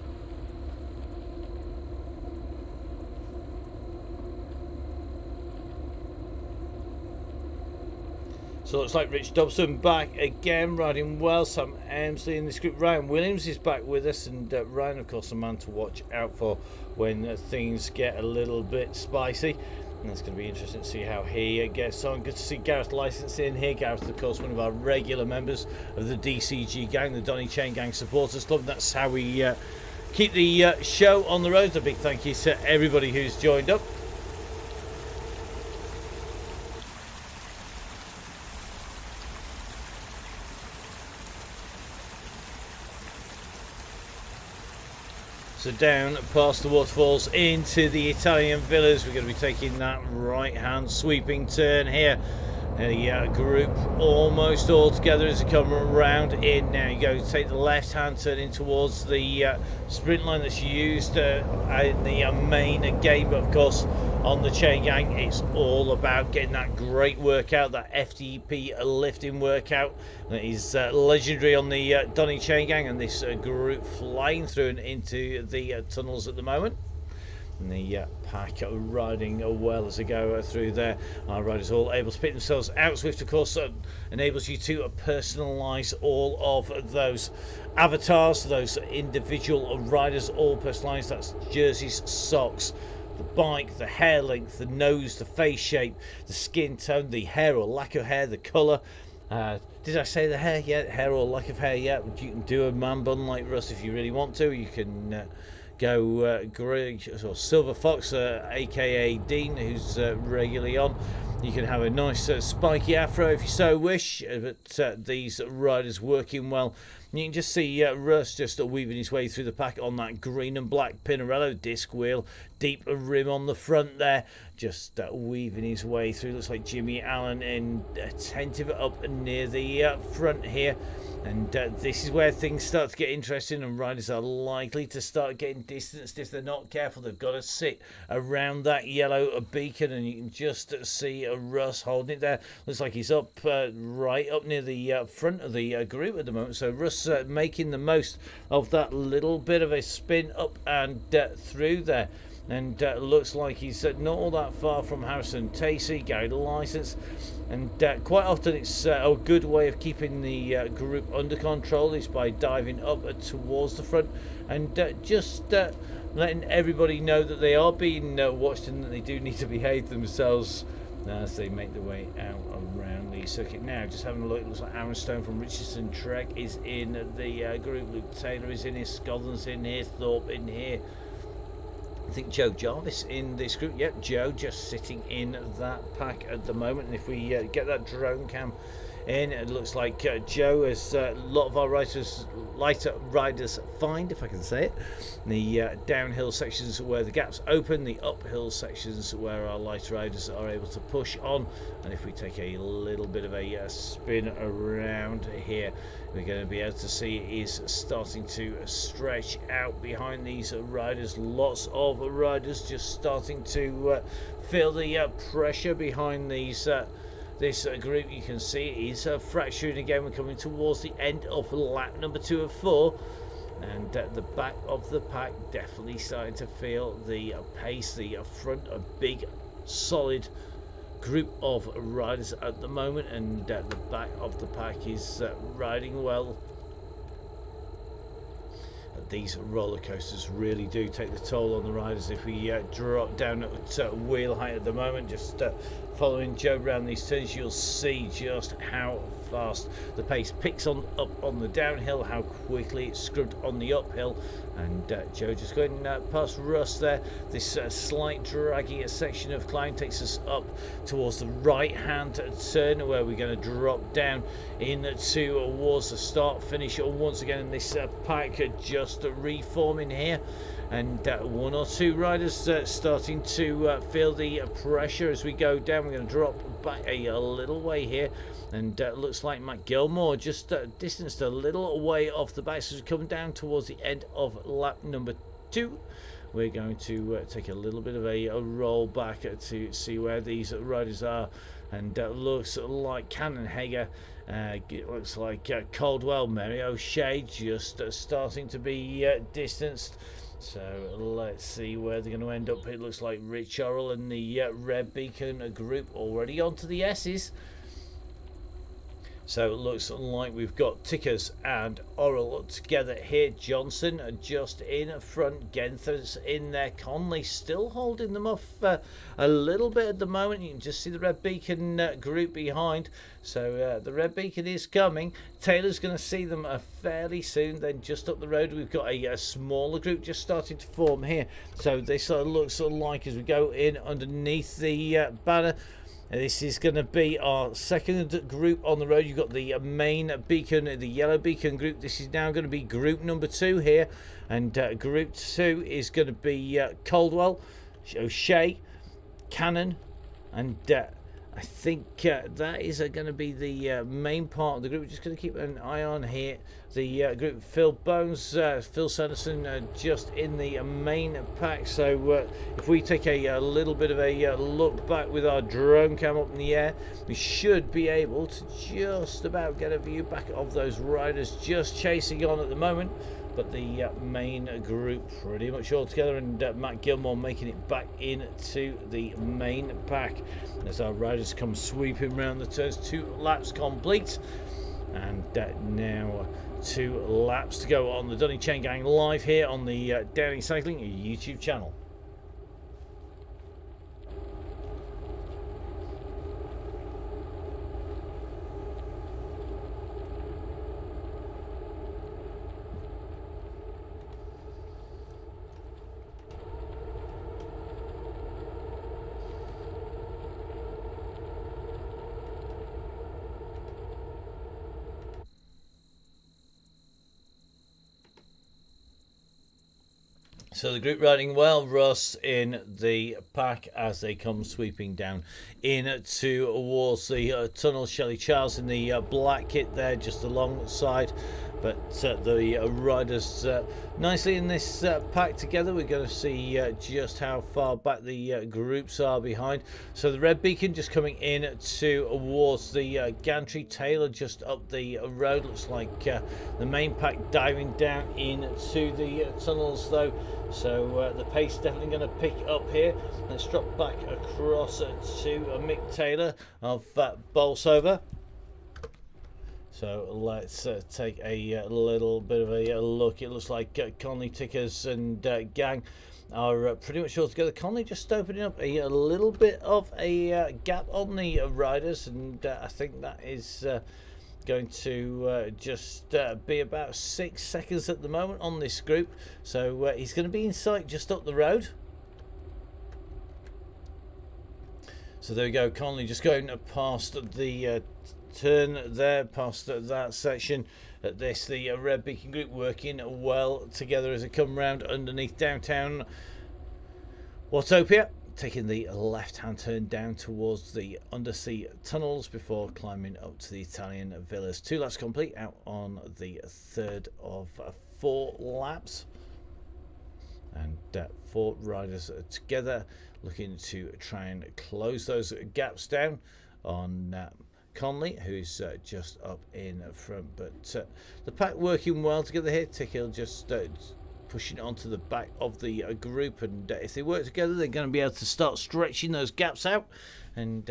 So it looks like Rich Dobson back again, riding well. Sam Emsley in this group. Ryan Williams is back with us, and Ryan, of course, a man to watch out for when things get a little bit spicy. And it's going to be interesting to see how he gets on. Good to see Gareth Licence in here. Gareth, of course, one of our regular members of the DCG gang, the Donny Chaingang Supporters Club. That's how we keep the show on the road. A big thank you to everybody who's joined up. So down past the waterfalls into the Italian villas. We're going to be taking that right hand sweeping turn here. The group almost all together as they come around in. Now you go take the left hand turn in towards the sprint line that's used in the main game, but of course on the Chaingang it's all about getting that great workout, that FTP lifting workout that is legendary on the Donny Chaingang, and this group flying through and into the tunnels at the moment. And the pack riding well as they go through there. Our riders all able to pick themselves out. Swift, of course, enables you to personalise all of those avatars, those individual riders, all personalised. That's jerseys, socks, the bike, the hair length, the nose, the face shape, the skin tone, the hair or lack of hair, the colour. Did I say the hair? Yeah, hair or lack of hair. Yeah, you can do a man bun like Russ if you really want to. You can go grey or silver fox, aka Dean, who's regularly on. You can have a nice spiky afro if you so wish, but these riders working well. You can just see Russ just weaving his way through the pack on that green and black Pinarello disc wheel, deep rim on the front there, just weaving his way through. Looks like Jimmy Allen and attentive up near the front here. And this is where things start to get interesting, and riders are likely to start getting distanced if they're not careful. They've got to sit around that yellow beacon, and you can just see Russ holding it there. Looks like he's up right up near the front of the group at the moment. So Russ making the most of that little bit of a spin up and through there. and looks like he's not all that far from Harrison Tacey, carried a licence, and quite often it's a good way of keeping the group under control is by diving up towards the front and just letting everybody know that they are being watched and that they do need to behave themselves as they make their way out around the circuit. Now, just having a look, it looks like Aaron Stone from Richardson Trek is in the group. Luke Taylor is in here, Scotland's in here, Thorpe in here. I think Joe Jarvis in this group. Yep, Joe just sitting in that pack at the moment. And if we get that drone cam in, it looks like Joe, as a lot of our lighter riders find, if I can say it, the downhill sections where the gaps open, the uphill sections where our lighter riders are able to push on. And if we take a little bit of a spin around here, we're going to be able to see it is starting to stretch out behind these riders. Lots of riders just starting to feel the pressure behind these this group. You can see it is fracturing again. We're coming towards the end of lap number 2 of 4, and the back of the pack definitely starting to feel the pace. The front, a big solid group of riders at the moment, and the back of the pack is riding well. These roller coasters really do take the toll on the riders. If we drop down at wheel height at the moment, just following Joe around these turns, you'll see just how fast the pace picks up on the downhill, how quickly it's scrubbed on the uphill. And Joe just going past Russ there. This slight draggy section of climb takes us up towards the right hand turn, where we're going to drop down into towards the start finish once again. And this pack just reforming here, and one or two riders starting to feel the pressure as we go down. We're going to drop back a little way here, and looks like Matt Gilmore just distanced a little way off the back. So as we come down towards the end of lap number 2, we're going to take a little bit of a roll back to see where these riders are, and looks like Cannonhager, it looks like Caldwell, Mary O'Shea just starting to be distanced. So let's see where they're going to end up. It looks like Rich Orrell and the Red Beacon group already onto the S's. So it looks like we've got Tickers and Orrell together here. Johnson just in front. Genther's in there. Conley still holding them off a little bit at the moment. You can just see the Red Beacon group behind. So the Red Beacon is coming. Taylor's going to see them fairly soon. Then just up the road, we've got a smaller group just starting to form here. So this looks like as we go in underneath the banner, this is going to be our second group on the road. You've got the main beacon, the yellow beacon group. This is now going to be group number 2 here. And group 2 is going to be Caldwell, O'Shea, Cannon, and I think that is going to be the main part of the group. We're just going to keep an eye on here. The group, Phil Bones, Phil Sanderson just in the main pack. So if we take a little bit of a look back with our drone cam up in the air, we should be able to just about get a view back of those riders just chasing on at the moment. But the main group pretty much all together, and Matt Gilmore making it back into the main pack as our riders come sweeping around the turns. 2 laps complete, and now 2 laps to go on the Donny Chaingang live here on the Downing Cycling YouTube channel. So the group riding well. Russ in the pack as they come sweeping down in towards the tunnel. Shelley Charles in the black kit there just alongside But the riders nicely in this pack together. We're going to see just how far back the groups are behind. So the red beacon just coming in towards the gantry. Taylor just up the road. Looks like the main pack diving down into the tunnels though. So the pace definitely going to pick up here. Let's drop back across to Mick Taylor of Bolsover. So let's take a little bit of a look. It looks like Conley, Tickers and Gang are pretty much all together. Conley just opening up a little bit of a gap on the riders, and I think that is going to just be about 6 seconds at the moment on this group. So he's going to be in sight just up the road. So there we go, Conley just going past the turn there, past that section. At this, the red beacon group working well together as they come round underneath downtown Watopia, taking the left hand turn down towards the undersea tunnels before climbing up to the Italian villas. 2 laps complete, out on the third of 4 laps, and 4 riders together looking to try and close those gaps down on Conley, who's just up in front. But the pack working well together here. Tickhill just pushing onto the back of the group, and if they work together they're going to be able to start stretching those gaps out and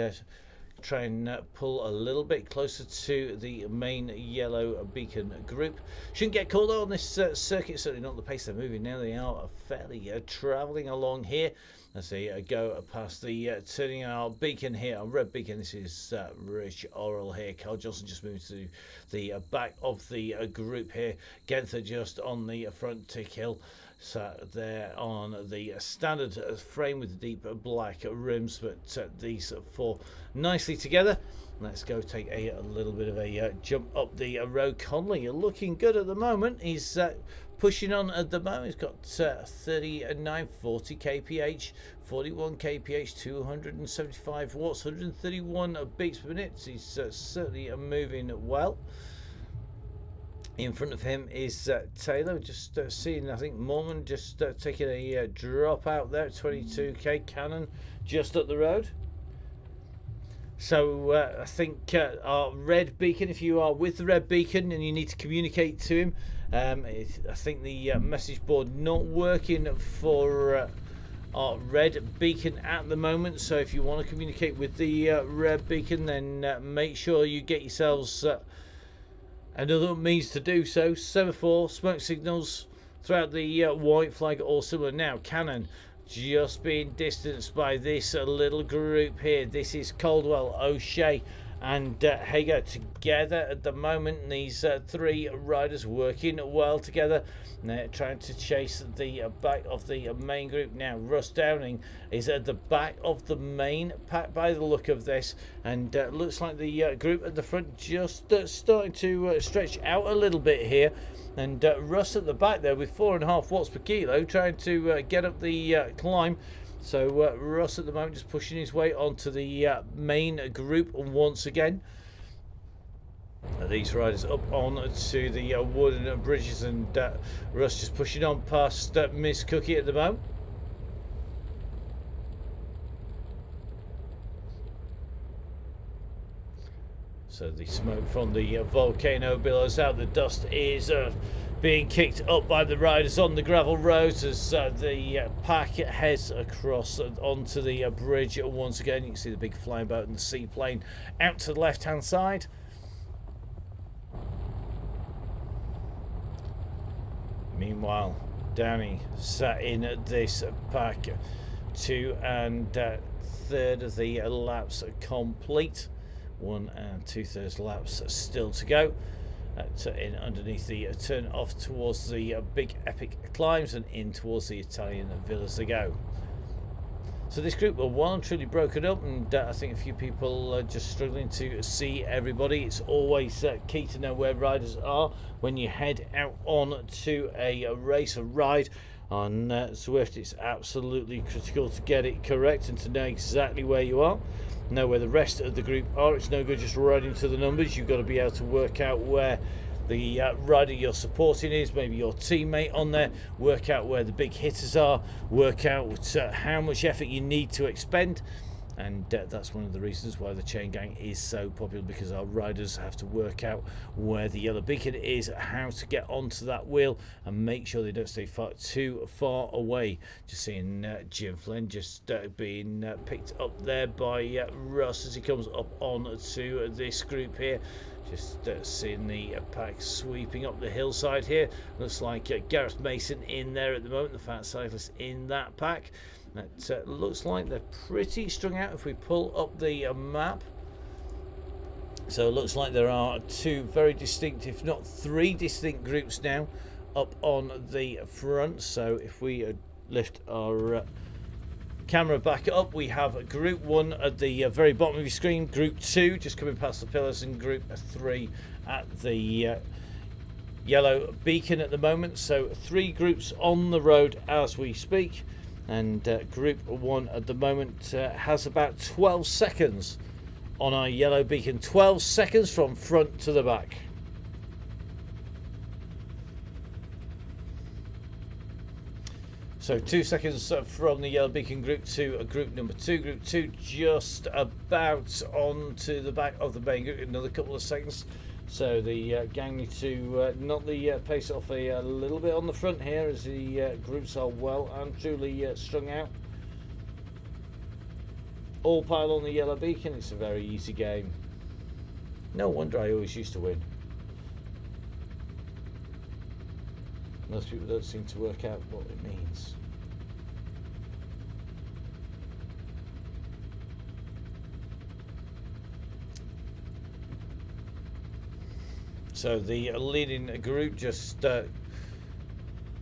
try and pull a little bit closer to the main yellow beacon group. Shouldn't get caught on this circuit, certainly not the pace they're moving now. They are fairly travelling along here as they go past the turning our beacon here, our red beacon. This is Rich Oral here. Carl Johnson just moved to the back of the group here. Genther just on the front. Tickhill sat there on the standard frame with the deep black rims, but these 4 nicely together. Let's go take a little bit of a jump up the road. Conley, you're looking good at the moment. He's pushing on at the moment. He's got 39, 40 kph, 41 kph, 275 watts, 131 beats per minute. He's certainly moving well. In front of him is Taylor, just seeing, I think, Morgan just taking a drop out there, 22k. Cannon just up the road. So I think our red beacon, if you are with the red beacon and you need to communicate to him, I think the message board not working for our red beacon at the moment. So if you want to communicate with the red beacon, then make sure you get yourselves another means to do so. Semaphore, smoke signals throughout the white flag, all similar. Now Cannon just being distanced by this little group here. This is Caldwell, O'Shea and Hager together at the moment. These 3 riders working well together. They're trying to chase the back of the main group now. Russ Downing is at the back of the main pack by the look of this, and looks like the group at the front just starting to stretch out a little bit here. And Russ at the back there with 4.5 watts per kilo, trying to get up the climb. So Russ at the moment just pushing his way onto the main group once again. These riders up on to the wooden bridges, and Russ just pushing on past Miss Cookie at the moment. So the smoke from the volcano billows out. The dust is being kicked up by the riders on the gravel roads as the pack heads across onto the bridge once again. You can see the big flying boat and the seaplane out to the left hand side. Meanwhile, Donny sat in this pack 2 3/3 of the laps complete. 1 2/3 laps still to go. In underneath the turn off towards the big epic climbs and in towards the Italian villas to go. So this group were well and truly broken up, and I think a few people are just struggling to see everybody. It's always key to know where riders are when you head out on to a race, a ride on Zwift. It's absolutely critical to get it correct and to know exactly where you are, know where the rest of the group are. It's no good just riding to the numbers. You've got to be able to work out where the rider you're supporting is, maybe your teammate on there, work out where the big hitters are, work out how much effort you need to expend. And that's one of the reasons why the Chaingang is so popular, because our riders have to work out where the yellow beacon is, how to get onto that wheel, and make sure they don't stay too far away. Just seeing Jim Flynn just being picked up there by Russ as he comes up on to this group here. Just seeing the pack sweeping up the hillside here. Looks like Gareth Mason in there at the moment, the fat cyclist in that pack. That looks like they're pretty strung out if we pull up the map. So it looks like there are two very distinct, if not three distinct groups now up on the front. So if we lift our camera back up, we have group 1 at the very bottom of your screen, group 2 just coming past the pillars, and group 3 at the yellow beacon at the moment. So 3 groups on the road as we speak. And group 1 at the moment has about 12 seconds on our yellow beacon. 12 seconds from front to the back. So 2 seconds from the yellow beacon group to group number 2. Group 2 just about on to the back of the main group. Another couple of seconds. So the gang need to knock the pace off a little bit on the front here, as the groups are well and truly strung out. All pile on the yellow beacon. It's a very easy game. No wonder I always used to win. Most people don't seem to work out what it means. So the leading group just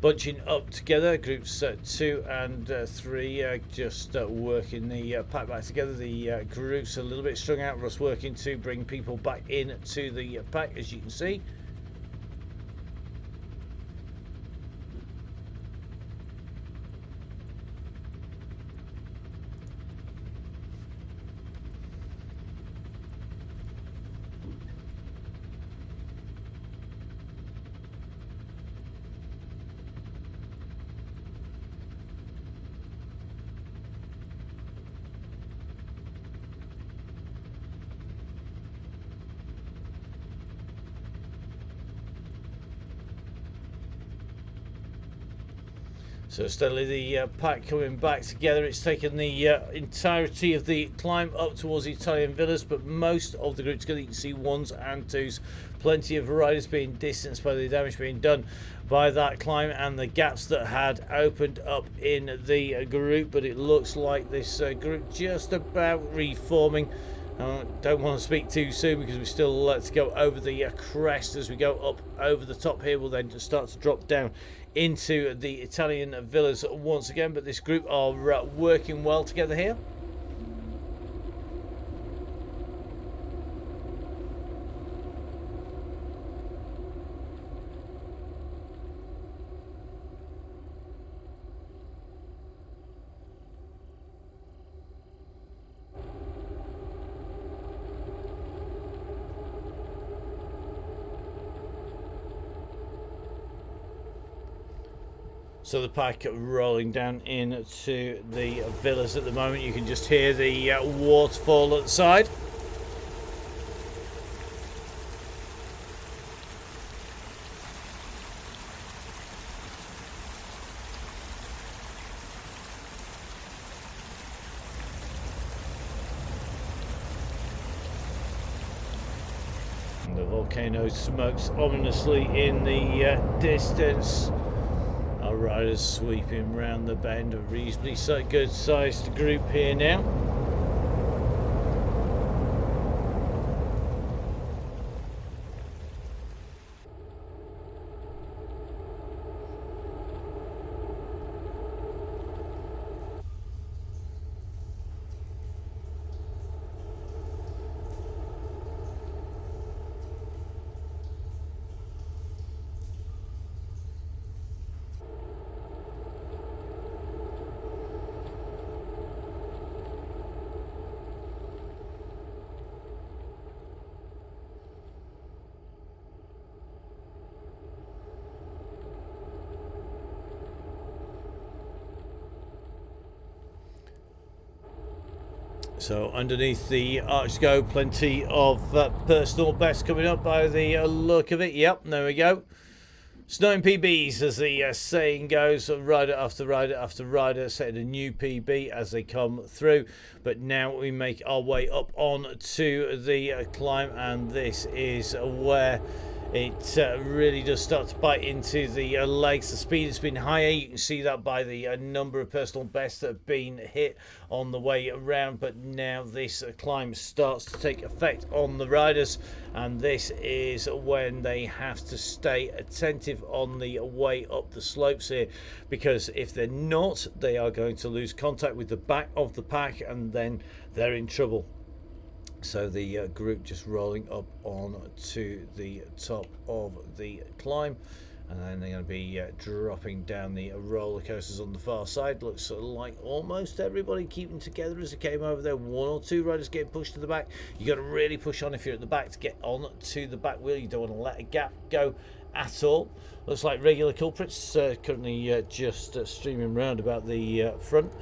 bunching up together. Groups 2 and 3 just working the pack back together. The groups a little bit strung out. Russ working to bring people back in to the pack, as you can see. So steadily the pack coming back together. It's taken the entirety of the climb up towards the Italian villas, but most of the group together. You can see 1s and 2s. Plenty of riders being distanced by the damage being done by that climb and the gaps that had opened up in the group. But it looks like this group just about reforming. Don't want to speak too soon because we still to go over the crest. As we go up over the top here, we'll then just start to drop down into the Italian villas once again. But this group are working well together here. So the pack rolling down into the villas at the moment. You can just hear the waterfall at the side. And the volcano smokes ominously in the distance. Our riders sweeping round the bend. A reasonably good sized group here now. So underneath the arch go, plenty of personal best coming up by the look of it. Yep, there we go. Snowing PBs, as the saying goes, rider after rider after rider setting a new PB as they come through. But now we make our way up on to the climb, and this is where it really does start to bite into the legs. The speed has been higher. You can see that by the number of personal bests that have been hit on the way around. But now this climb starts to take effect on the riders, and this is when they have to stay attentive on the way up the slopes here, because if they're not, they are going to lose contact with the back of the pack, and then they're in trouble. So the group just rolling up on to the top of the climb, and then they're going to be dropping down the roller coasters on the far side. Looks like almost everybody keeping together as they came over there. One or two riders getting pushed to the back. You got to really push on if you're at the back to get on to the back wheel. You don't want to let a gap go at all. Looks like regular culprits currently just streaming round about the front.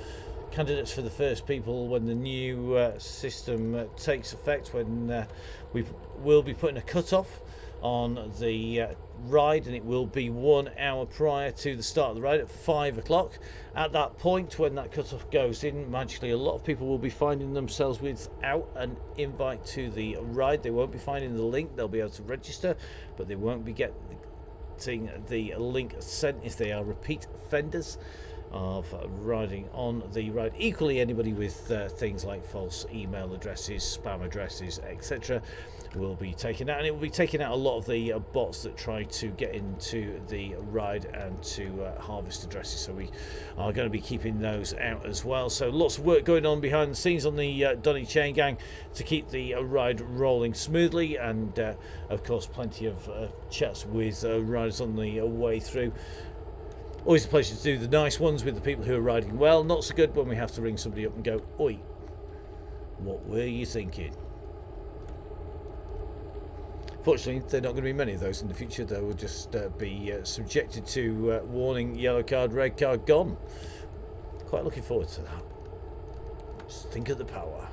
Candidates for the first people when the new system takes effect, when we will be putting a cut-off on the ride, and it will be 1 hour prior to the start of the ride at 5 o'clock. At that point, when that cut-off goes in, magically a lot of people will be finding themselves without an invite to the ride. They won't be finding the link. They'll be able to register, but they won't be getting the link sent if they are repeat offenders of riding on the ride. Equally, anybody with things like false email addresses, spam addresses, etc. will be taken out, and it will be taking out a lot of the bots that try to get into the ride and to harvest addresses. So we are going to be keeping those out as well. So lots of work going on behind the scenes on the Donny Chaingang to keep the ride rolling smoothly, and of course plenty of chats with riders on the way through. Always a pleasure to do the nice ones with the people who are riding well. Not so good when we have to ring somebody up and go, "Oi, what were you thinking?" Fortunately, there are not going to be many of those in the future. They will just be subjected to warning, yellow card, red card, gone. Quite looking forward to that. Just think of the power.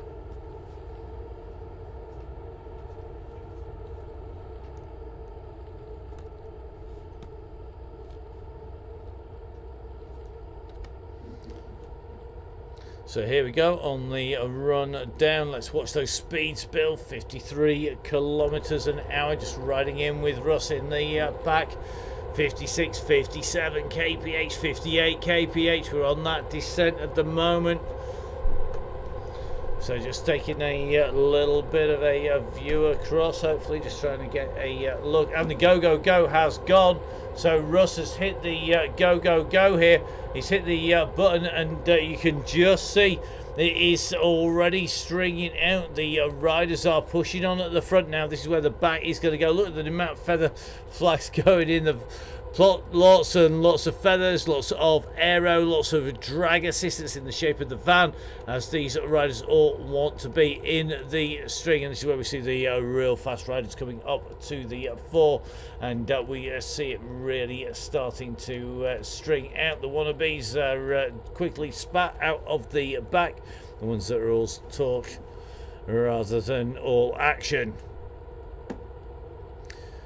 So here we go on the run down. Let's watch those speeds, Bill. 53 kilometers an hour, just riding in with Russ in the back. 56, 57 kph, 58 kph. We're on that descent at the moment. So just taking a little bit of a view across, hopefully just trying to get a look. And the go, go, go has gone. So Russ has hit the go, go, go here. He's hit the button, and you can just see it is already stringing out. The riders are pushing on at the front now. This is where the back is going to go. Look at the amount of feather flags going in the plot. Lots and lots of feathers, lots of aero, lots of drag assistance in the shape of the van, as these riders all want to be in the string. And this is where we see the real fast riders coming up to the fore, and we see it really starting to string out. The wannabes are quickly spat out of the back, the ones that are all talk rather than all action.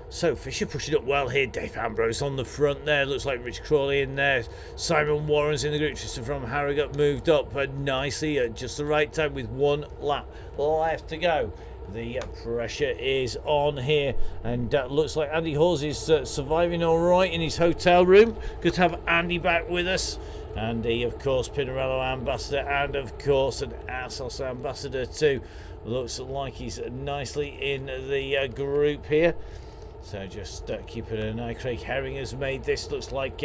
So Fisher pushing up well here. Dave Ambrose on the front there. Looks like Rich Crawley in there. Simon Warren's in the group. Tristan from Harrogate moved up nicely at just the right time with 1 lap left to go. The pressure is on here, and looks like Andy Hawes is surviving all right in his hotel room. Good to have Andy back with us. Andy, of course, Pinarello ambassador, and of course an ASOS ambassador too. Looks like he's nicely in the group here. So just keeping an eye. Craig Herring has made this. Looks like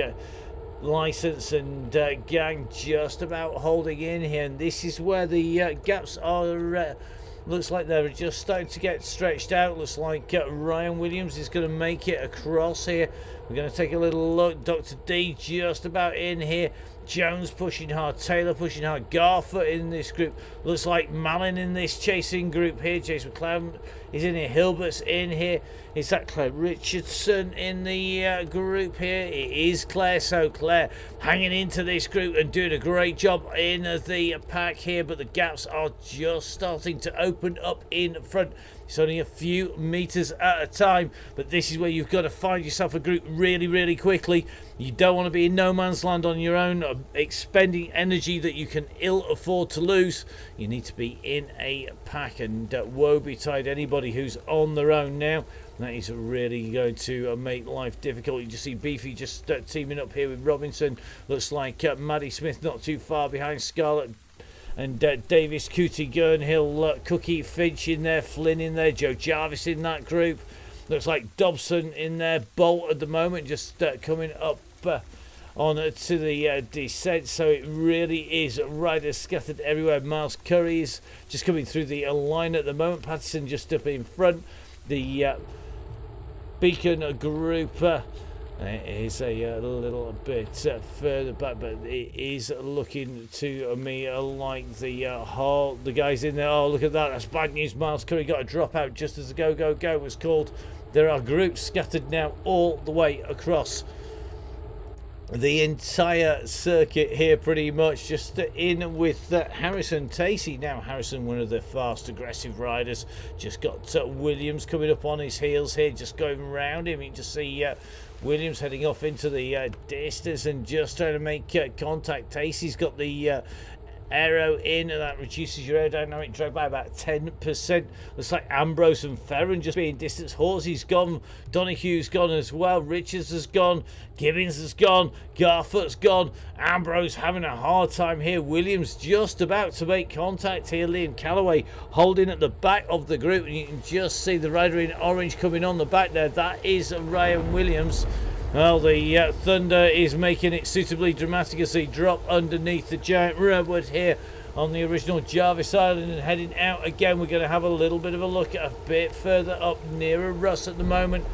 License and Gang just about holding in here. And this is where the gaps are. Looks like they're just starting to get stretched out. Looks like Ryan Williams is going to make it across here. We're going to take a little look. Dr. D just about in here. Jones pushing hard, Taylor pushing hard, Garfoot in this group. Looks like Malin in this chasing group here. Jason McLeod is in here, Hilbert's in here. Is that Claire Richardson in the group here? It is Claire, so Claire hanging into this group and doing a great job in the pack here, but the gaps are just starting to open up in front. It's only a few meters at a time, but this is where you've got to find yourself a group really, really quickly. You don't want to be in no man's land on your own, expending energy that you can ill afford to lose. You need to be in a pack, and woe betide anybody who's on their own now. That is really going to make life difficult. You just see Beefy just teaming up here with Robinson. Looks like Maddie Smith not too far behind Scarlett and Davis, Cootie, Gurnhill, Cookie, Finch in there, Flynn in there, Joe Jarvis in that group. Looks like Dobson in there, Bolt at the moment, just coming up on to the descent. So it really is riders scattered everywhere. Miles Curry is just coming through the line at the moment. Patterson just up in front. The Beacon group is a little bit further back, but it is looking to me like the guys in there. Oh, look at that, that's bad news. Miles Curry got a drop out just as the go was called. There are groups scattered now all the way across the entire circuit here, pretty much. Just in with Harrison Tacey. Now Harrison, one of the fast aggressive riders, just got Williams coming up on his heels here, just going around him. You can just see Williams heading off into the distance and just trying to make contact. Tacey's got the aero in, and that reduces your aerodynamic drag by about 10%. Looks like Ambrose and Ferron just being distance. Horsey's gone, Donohue's gone as well, Richards has gone, Gibbons has gone, Garfoot's gone, Ambrose having a hard time here. Williams just about to make contact here. Liam Calloway holding at the back of the group, and you can just see the rider in orange coming on the back there. That is Ryan Williams. Well, the Thunder is making it suitably dramatic as they drop underneath the giant redwood here on the original Jarvis Island and heading out again. We're going to have a little bit of a look at a bit further up nearer Russ at the moment.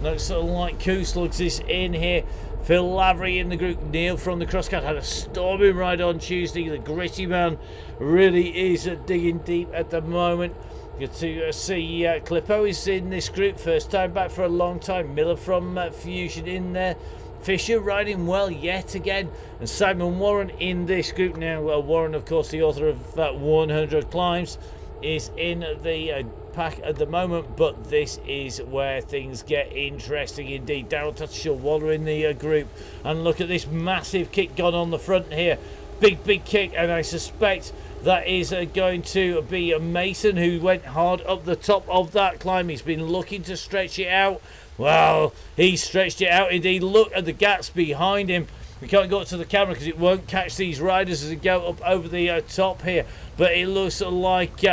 Looks like Kooslugs is in here. Phil Lavery in the group. Neil from the Crosscut had a storming ride on Tuesday. The gritty man really is digging deep at the moment. Good to see Clippo is in this group, first time back for a long time. Miller from Fusion in there. Fisher riding well yet again, and Simon Warren in this group now. Warren, of course, the author of 100 Climbs, is in the pack at the moment, but this is where things get interesting indeed. Daryl Tattershaw Waller in the group, and look at this massive kick gone on the front here. Big kick, and I suspect that is going to be a Mason who went hard up the top of that climb. He's been looking to stretch it out. Well, he stretched it out indeed. Look at the gaps behind him. We can't go up to the camera because it won't catch these riders as they go up over the top here. But it looks like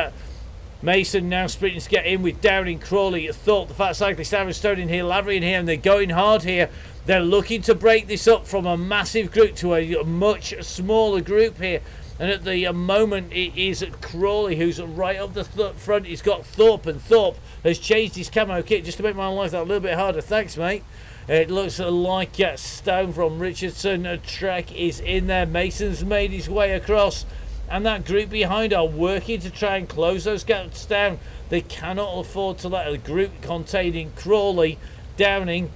Mason now sprinting to get in with Downing, Crawley, Thorpe, the fat cyclist, Aaron Stone in here, Lavery in here, and they're going hard here. They're looking to break this up from a massive group to a much smaller group here. And at the moment, it is Crawley who's right up the front. He's got Thorpe, and Thorpe has changed his camo kit just to make my life that a little bit harder. Thanks, mate. It looks like Stone from Richardson Trek is in there. Mason's made his way across, and that group behind are working to try and close those gaps down. They cannot afford to let a group containing Crawley, Downing,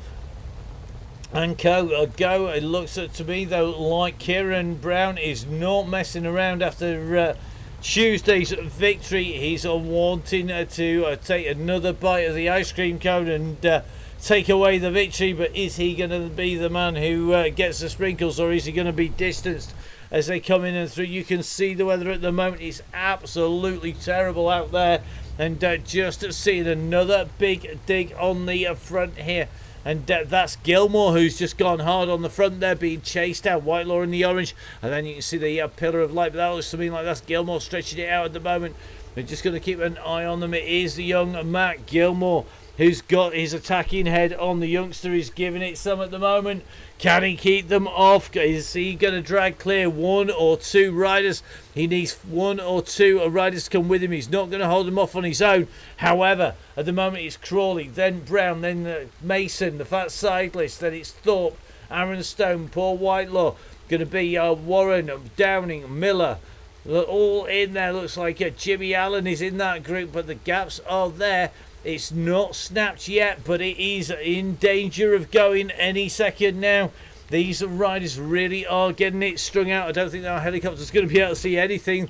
and go. It looks to me though like Kieran Brown is not messing around after Tuesday's victory. He's wanting to take another bite of the ice cream cone and take away the victory, but is he going to be the man who gets the sprinkles, or is he going to be distanced as they come in and through? You can see the weather at the moment is absolutely terrible out there, and just seeing another big dig on the front here. And that's Gilmore who's just gone hard on the front there, being chased out. Whitelaw in the orange, and then you can see the pillar of light, but that looks to me like that's Gilmore stretching it out at the moment. We're just going to keep an eye on them. It is the young Matt Gilmore who's got his attacking head on the youngster. He's giving it some at the moment. Can he keep them off? Is he going to drag clear one or two riders? He needs one or two riders to come with him. He's not going to hold them off on his own. However, at the moment it's Crawley, then Brown, then Mason, the fat cyclist, then it's Thorpe, Aaron Stone, Paul Whitelaw, going to be Warren, Downing, Miller. All in there. Looks like Jimmy Allen is in that group, but the gaps are there. It's not snapped yet, but it is in danger of going any second now. These riders really are getting it strung out. I don't think our helicopter's going to be able to see anything.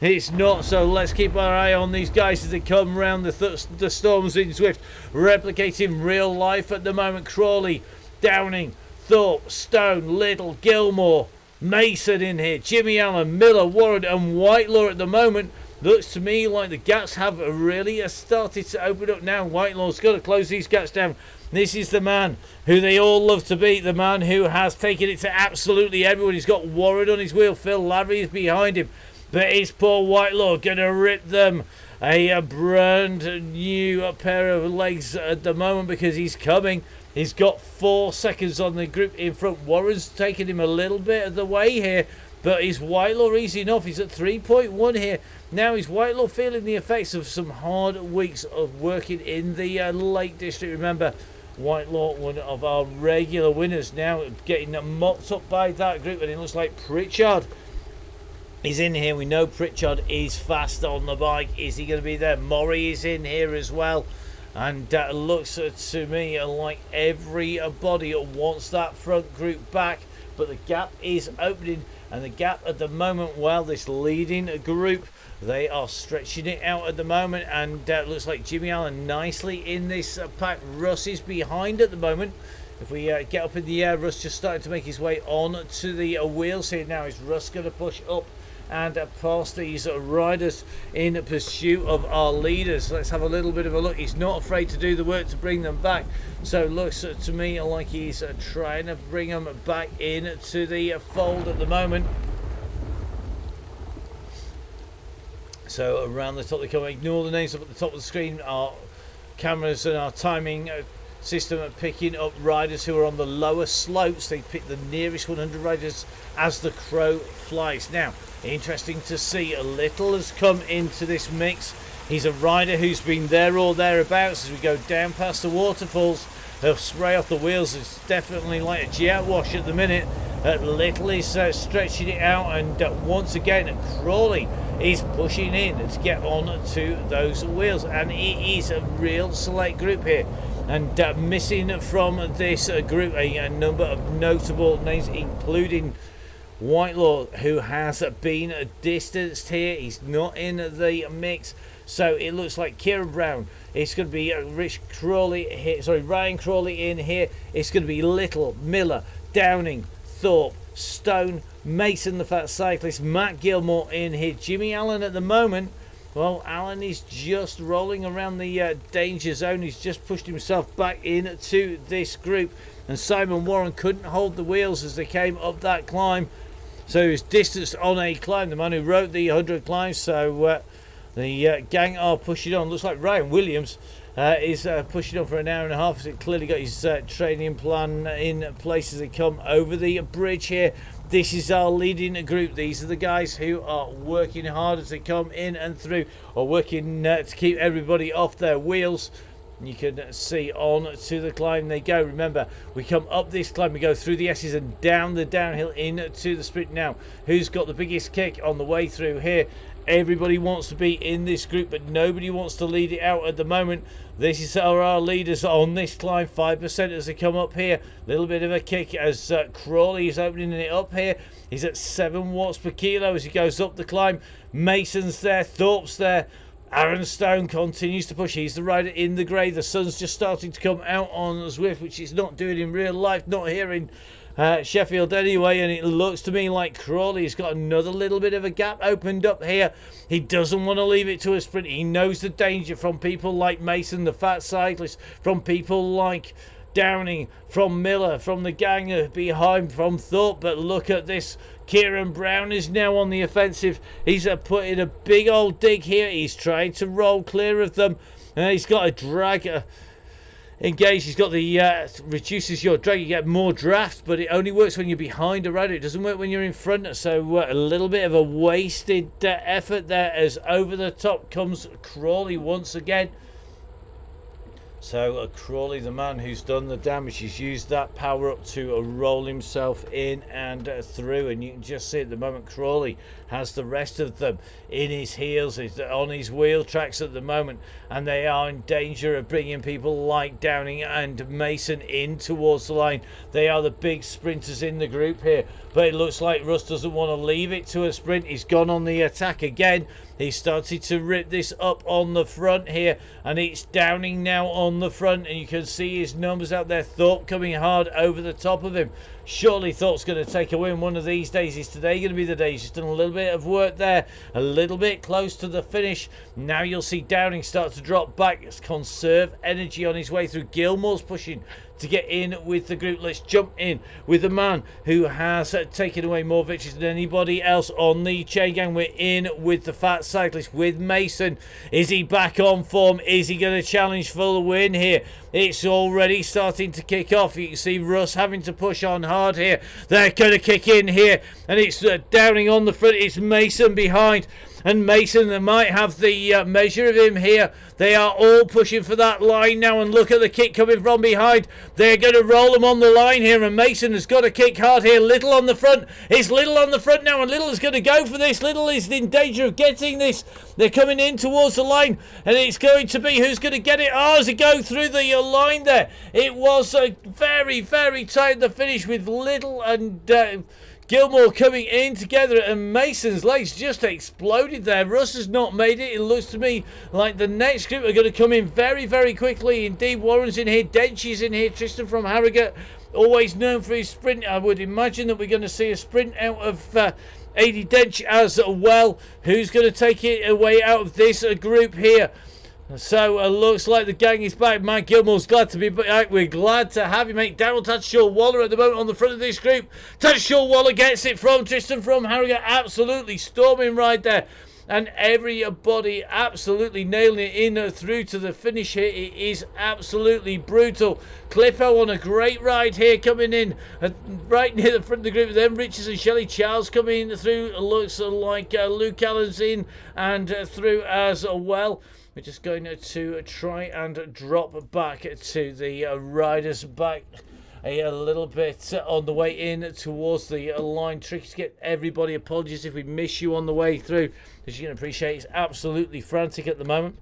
It's not, so let's keep our eye on these guys as they come round the storms in Zwift, replicating real life at the moment. Crawley, Downing, Thorpe, Stone, Little, Gilmore, Mason in here, Jimmy Allen, Miller, Warren and Whitelaw at the moment. Looks to me like the gaps have really started to open up now. Whitelaw's got to close these gaps down. This is the man who they all love to beat, the man who has taken it to absolutely everyone. He's got Warren on his wheel, Phil Lavery is behind him. But is poor Whitelaw going to rip them a brand new pair of legs at the moment, because he's coming. He's got 4 seconds on the group in front. Warren's taking him a little bit of the way here, but is Whitelaw easy enough? He's at 3.1 here. Now is Whitelaw feeling the effects of some hard weeks of working in the Lake District. Remember, Whitelaw, one of our regular winners, now getting mopped up by that group, and it looks like Pritchard is in here. We know Pritchard is fast on the bike. Is he going to be there? Murray is in here as well. And looks to me like everybody wants that front group back. But the gap is opening. And the gap at the moment, well, this leading group, they are stretching it out at the moment. And looks like Jimmy Allen nicely in this pack. Russ is behind at the moment. If we get up in the air, Russ just starting to make his way on to the wheels here now. Is Russ going to push up and past these riders in pursuit of our leaders? Let's have a little bit of a look. He's not afraid to do the work to bring them back. So looks to me like he's trying to bring them back into the fold at the moment. So around the top they come. Ignore the names up at the top of the screen. Our cameras and our timing system are picking up riders who are on the lower slopes. They pick the nearest 100 riders as the crow flies. Now, interesting to see, a Little has come into this mix. He's a rider who's been there or thereabouts. As we go down past the waterfalls, they'll spray off the wheels. It's definitely like a jet wash at the minute. Little is stretching it out, and once again Crawley is pushing in to get on to those wheels, and it is a real select group here. And missing from this group a number of notable names, including Whitelaw, who has been distanced here. He's not in the mix. So it looks like Kieran Brown. It's going to be Ryan Crawley in here. It's going to be Little, Miller, Downing, Thorpe, Stone, Mason the fat cyclist, Matt Gilmore in here. Jimmy Allen at the moment, well, Allen is just rolling around the danger zone. He's just pushed himself back into this group, and Simon Warren couldn't hold the wheels as they came up that climb. So he was distanced on a climb, the man who wrote the 100 climbs. So the gang are pushing on. Looks like Ryan Williams is pushing on for an hour and a half. He's clearly got his training plan in place as they come over the bridge here. This is our leading group. These are the guys who are working hard as they come in and through, or working to keep everybody off their wheels. You can see on to the climb they go. Remember, we come up this climb, we go through the S's and down the downhill into the sprint. Now, who's got the biggest kick on the way through here? Everybody wants to be in this group, but nobody wants to lead it out at the moment. This is our leaders on this climb, 5% as they come up here. A little bit of a kick as Crawley is opening it up here. He's at 7 watts per kilo as he goes up the climb. Mason's there, Thorpe's there. Aaron Stone continues to push. He's the rider in the grey. The sun's just starting to come out on Zwift, which it's not doing in real life, not here in Sheffield anyway, and it looks to me like Crawley's got another little bit of a gap opened up here. He doesn't want to leave it to a sprint. He knows the danger from people like Mason, the fat cyclist, from people like Downing, from Miller, from the gang behind, from Thorpe. But look at this. Kieran Brown is now on the offensive. He's put in a big old dig here. He's trying to roll clear of them. And he's got a drag engaged. He's got the reduces your drag. You get more draft, but it only works when you're behind a rider. It doesn't work when you're in front. So a little bit of a wasted effort there as over the top comes Crawley once again. So Crawley, the man who's done the damage, he's used that power up to roll himself in and through, and you can just see at the moment Crawley has the rest of them in his heels. He's on his wheel tracks at the moment, and they are in danger of bringing people like Downing and Mason in towards the line. They are the big sprinters in the group here, but it looks like Russ doesn't want to leave it to a sprint. He's gone on the attack again. He started to rip this up on the front here, and it's Downing now on the front, and you can see his numbers out there. Thorpe coming hard over the top of him. Surely Thorpe's going to take a win one of these days. Is today going to be the day? He's just done a little bit of work there, a little bit close to the finish. Now you'll see Downing start to drop back, conserve energy on his way through. Gilmore's pushing to get in with the group. Let's jump in with the man who has taken away more victories than anybody else on the Chaingang. We're in with the fat cyclist, with Mason. Is he back on form? Is he going to challenge for the win here? It's already starting to kick off. You can see Russ having to push on hard here. They're going to kick in here, and it's Downing on the front. It's Mason behind, and Mason, they might have the measure of him here. They are all pushing for that line now, and look at the kick coming from behind. They're going to roll them on the line here, and Mason has got to kick hard here. Little on the front. It's Little on the front now, and Little is going to go for this. Little is in danger of getting this. They're coming in towards the line, and it's going to be who's going to get it. Oh, as it go through the line there. It was very, very tight the finish with Little and Gilmore coming in together, and Mason's legs just exploded there. Russ has not made it. It looks to me like the next group are going to come in very, very quickly. Indeed, Warren's in here, Dench's in here, Tristan from Harrogate, always known for his sprint. I would imagine that we're going to see a sprint out of Adi Dench as well. Who's going to take it away out of this group here? So looks like the gang is back. Mike Gilmore's glad to be back. We're glad to have you, mate. Daryl Tatshaw-Waller at the moment on the front of this group. Tatshaw-Waller gets it from Tristan from Harrogate. Absolutely storming right there. And everybody absolutely nailing it in through to the finish here. It is absolutely brutal. Clippo on a great ride here, coming in right near the front of the group. Then Richards and Shelley Charles coming through. Looks like Luke Allen's in and through as well. We're just going to try and drop back to the riders back a little bit on the way in towards the line. Tricky to get everybody. Apologies if we miss you on the way through, as you can appreciate, it's absolutely frantic at the moment.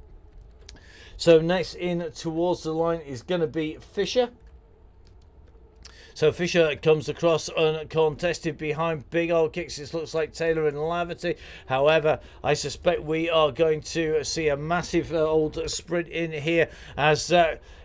So next in towards the line is going to be Fisher. So Fisher comes across uncontested behind big old kicks. It looks like Taylor and Laverty. However, I suspect we are going to see a massive old sprint in here, as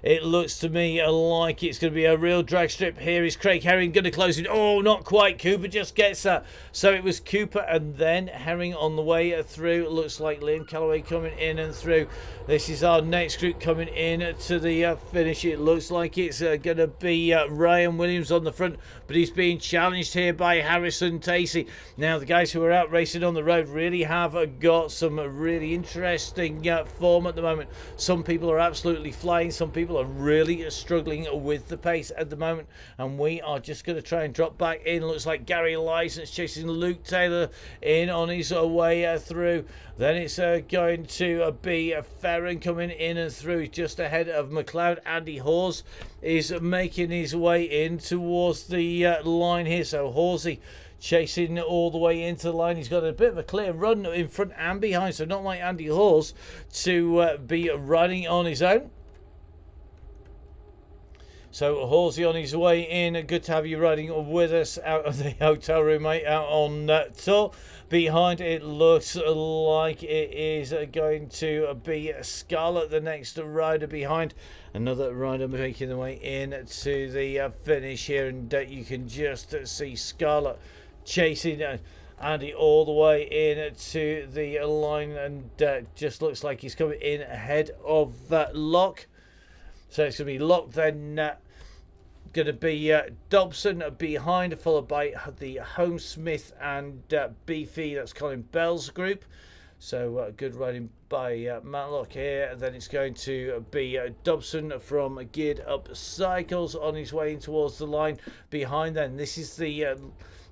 it looks to me like it's going to be a real drag strip. Here is Craig Herring going to close it. Oh, not quite. Cooper just gets that. So it was Cooper and then Herring on the way through. It looks like Liam Calloway coming in and through. This is our next group coming in to the finish. It looks like it's going to be Ryan Williams on the front, but he's being challenged here by Harrison Tacey. Now, the guys who are out racing on the road really have got some really interesting form at the moment. Some people are absolutely flying. Some people are really struggling with the pace at the moment, and we are just going to try and drop back in. Looks like Gary License chasing Luke Taylor in on his way through. Then it's going to be Ferron coming in and through just ahead of McLeod. Andy Hawes is making his way in towards the line here. So Horsey chasing all the way into the line. He's got a bit of a clear run in front and behind, so not like Andy Hawes to be riding on his own. So Horsey on his way in. Good to have you riding with us out of the hotel room, mate, out on tour. Behind it looks like it is going to be Scarlett, the next rider behind. Another rider making their way in to the finish here, and you can just see Scarlett chasing Andy all the way in to the line, and just looks like he's coming in ahead of that Lock. So it's going to be Lock, then going to be Dobson behind, followed by the Holmesmith and Beefy. That's Colin Bell's group. So good riding by Matlock here. Then it's going to be Dobson from Geared Up Cycles on his way in towards the line behind. Then this is the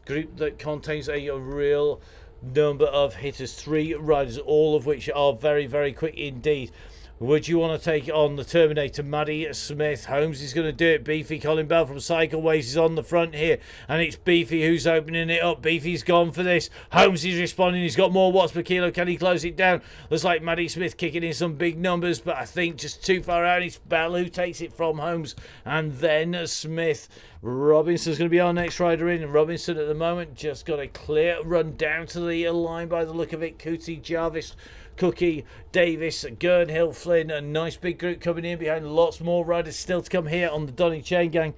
group that contains a real number of hitters. 3 riders, all of which are very, very quick indeed. Would you want to take on the Terminator, Maddie Smith? Holmes is going to do it. Beefy Colin Bell from Cycleways is on the front here. And it's Beefy who's opening it up. Beefy's gone for this. Holmes is responding. He's got more watts per kilo. Can he close it down? Looks like Maddie Smith kicking in some big numbers. But I think just too far out. It's Bell who takes it from Holmes. And then Smith. Robinson's going to be our next rider in. And Robinson at the moment just got a clear run down to the line by the look of it. Cootie, Jarvis, Cookie, Davis, Gurnhill, Flynn, a nice big group coming in behind. Lots more riders still to come here on the Donny Chaingang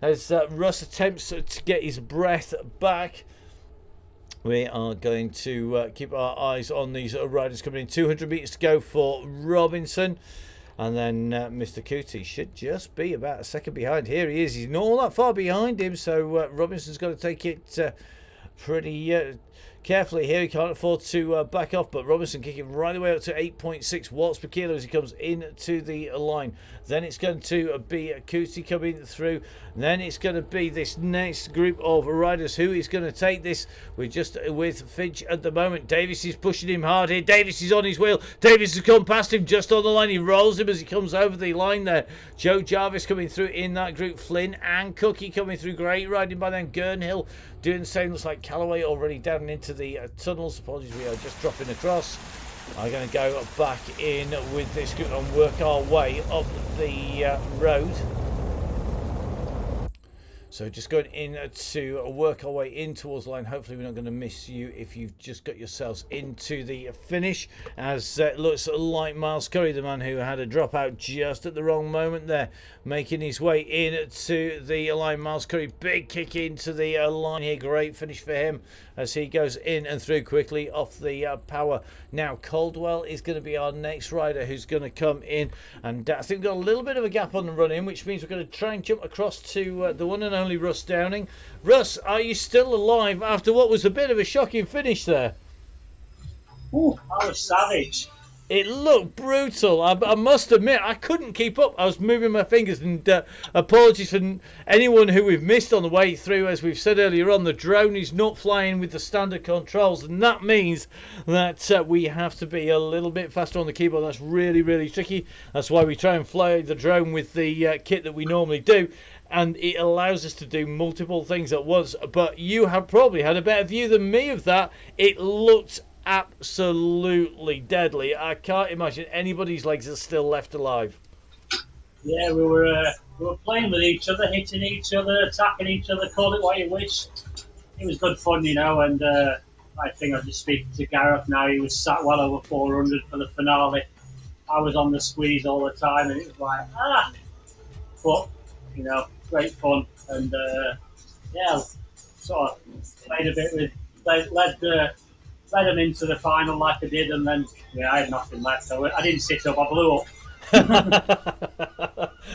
as Russ attempts to get his breath back. We are going to keep our eyes on these riders coming in. 200 metres to go for Robinson. And then Mr. Cootie should just be about a second behind. Here he is. He's not all that far behind him. So Robinson's got to take it pretty carefully here. He can't afford to back off, but Robinson kicking right away up to 8.6 watts per kilo as he comes into the line. Then it's going to be Cootie coming through. Then it's going to be this next group of riders. Who is going to take this? We're just with Finch at the moment. Davis is pushing him hard here. Davis is on his wheel. Davis has come past him just on the line. He rolls him as he comes over the line there. Joe Jarvis coming through in that group. Flynn and Cookie coming through. Great riding by them. Gurnhill doing the same. Looks like Callaway already down into the tunnels. Apologies, we are just dropping across. I'm going to go back in with this group and work our way up the road. So just going in to work our way in towards the line. Hopefully we're not going to miss you if you've just got yourselves into the finish. As it looks like Miles Curry, the man who had a dropout just at the wrong moment there, making his way in to the line. Miles Curry, big kick into the line here. Great finish for him as he goes in and through quickly off the power. Now Caldwell is going to be our next rider who's going to come in. And I think we've got a little bit of a gap on the run in, which means we're going to try and jump across to the one and only Russ Downing. Russ, are you still alive after what was a bit of a shocking finish there? Ooh, I was savage. It looked brutal. I must admit, I couldn't keep up. I was moving my fingers, and apologies for anyone who we've missed on the way through. As we've said earlier on, the drone is not flying with the standard controls, and that means that we have to be a little bit faster on the keyboard. That's really, really tricky. That's why we try and fly the drone with the kit that we normally do. And it allows us to do multiple things at once. But you have probably had a better view than me of that. It looked absolutely deadly. I can't imagine anybody's legs are still left alive. Yeah, we were playing with each other, hitting each other, attacking each other, call it what you wish. It was good fun, you know, and I think I'm just speaking to Gareth now. He was sat well over 400 for the finale. I was on the squeeze all the time, and it was like, but, you know, great fun. And, yeah, sort of played a bit with, led them into the final like I did, and then I had nothing left, so I didn't sit up, I blew up.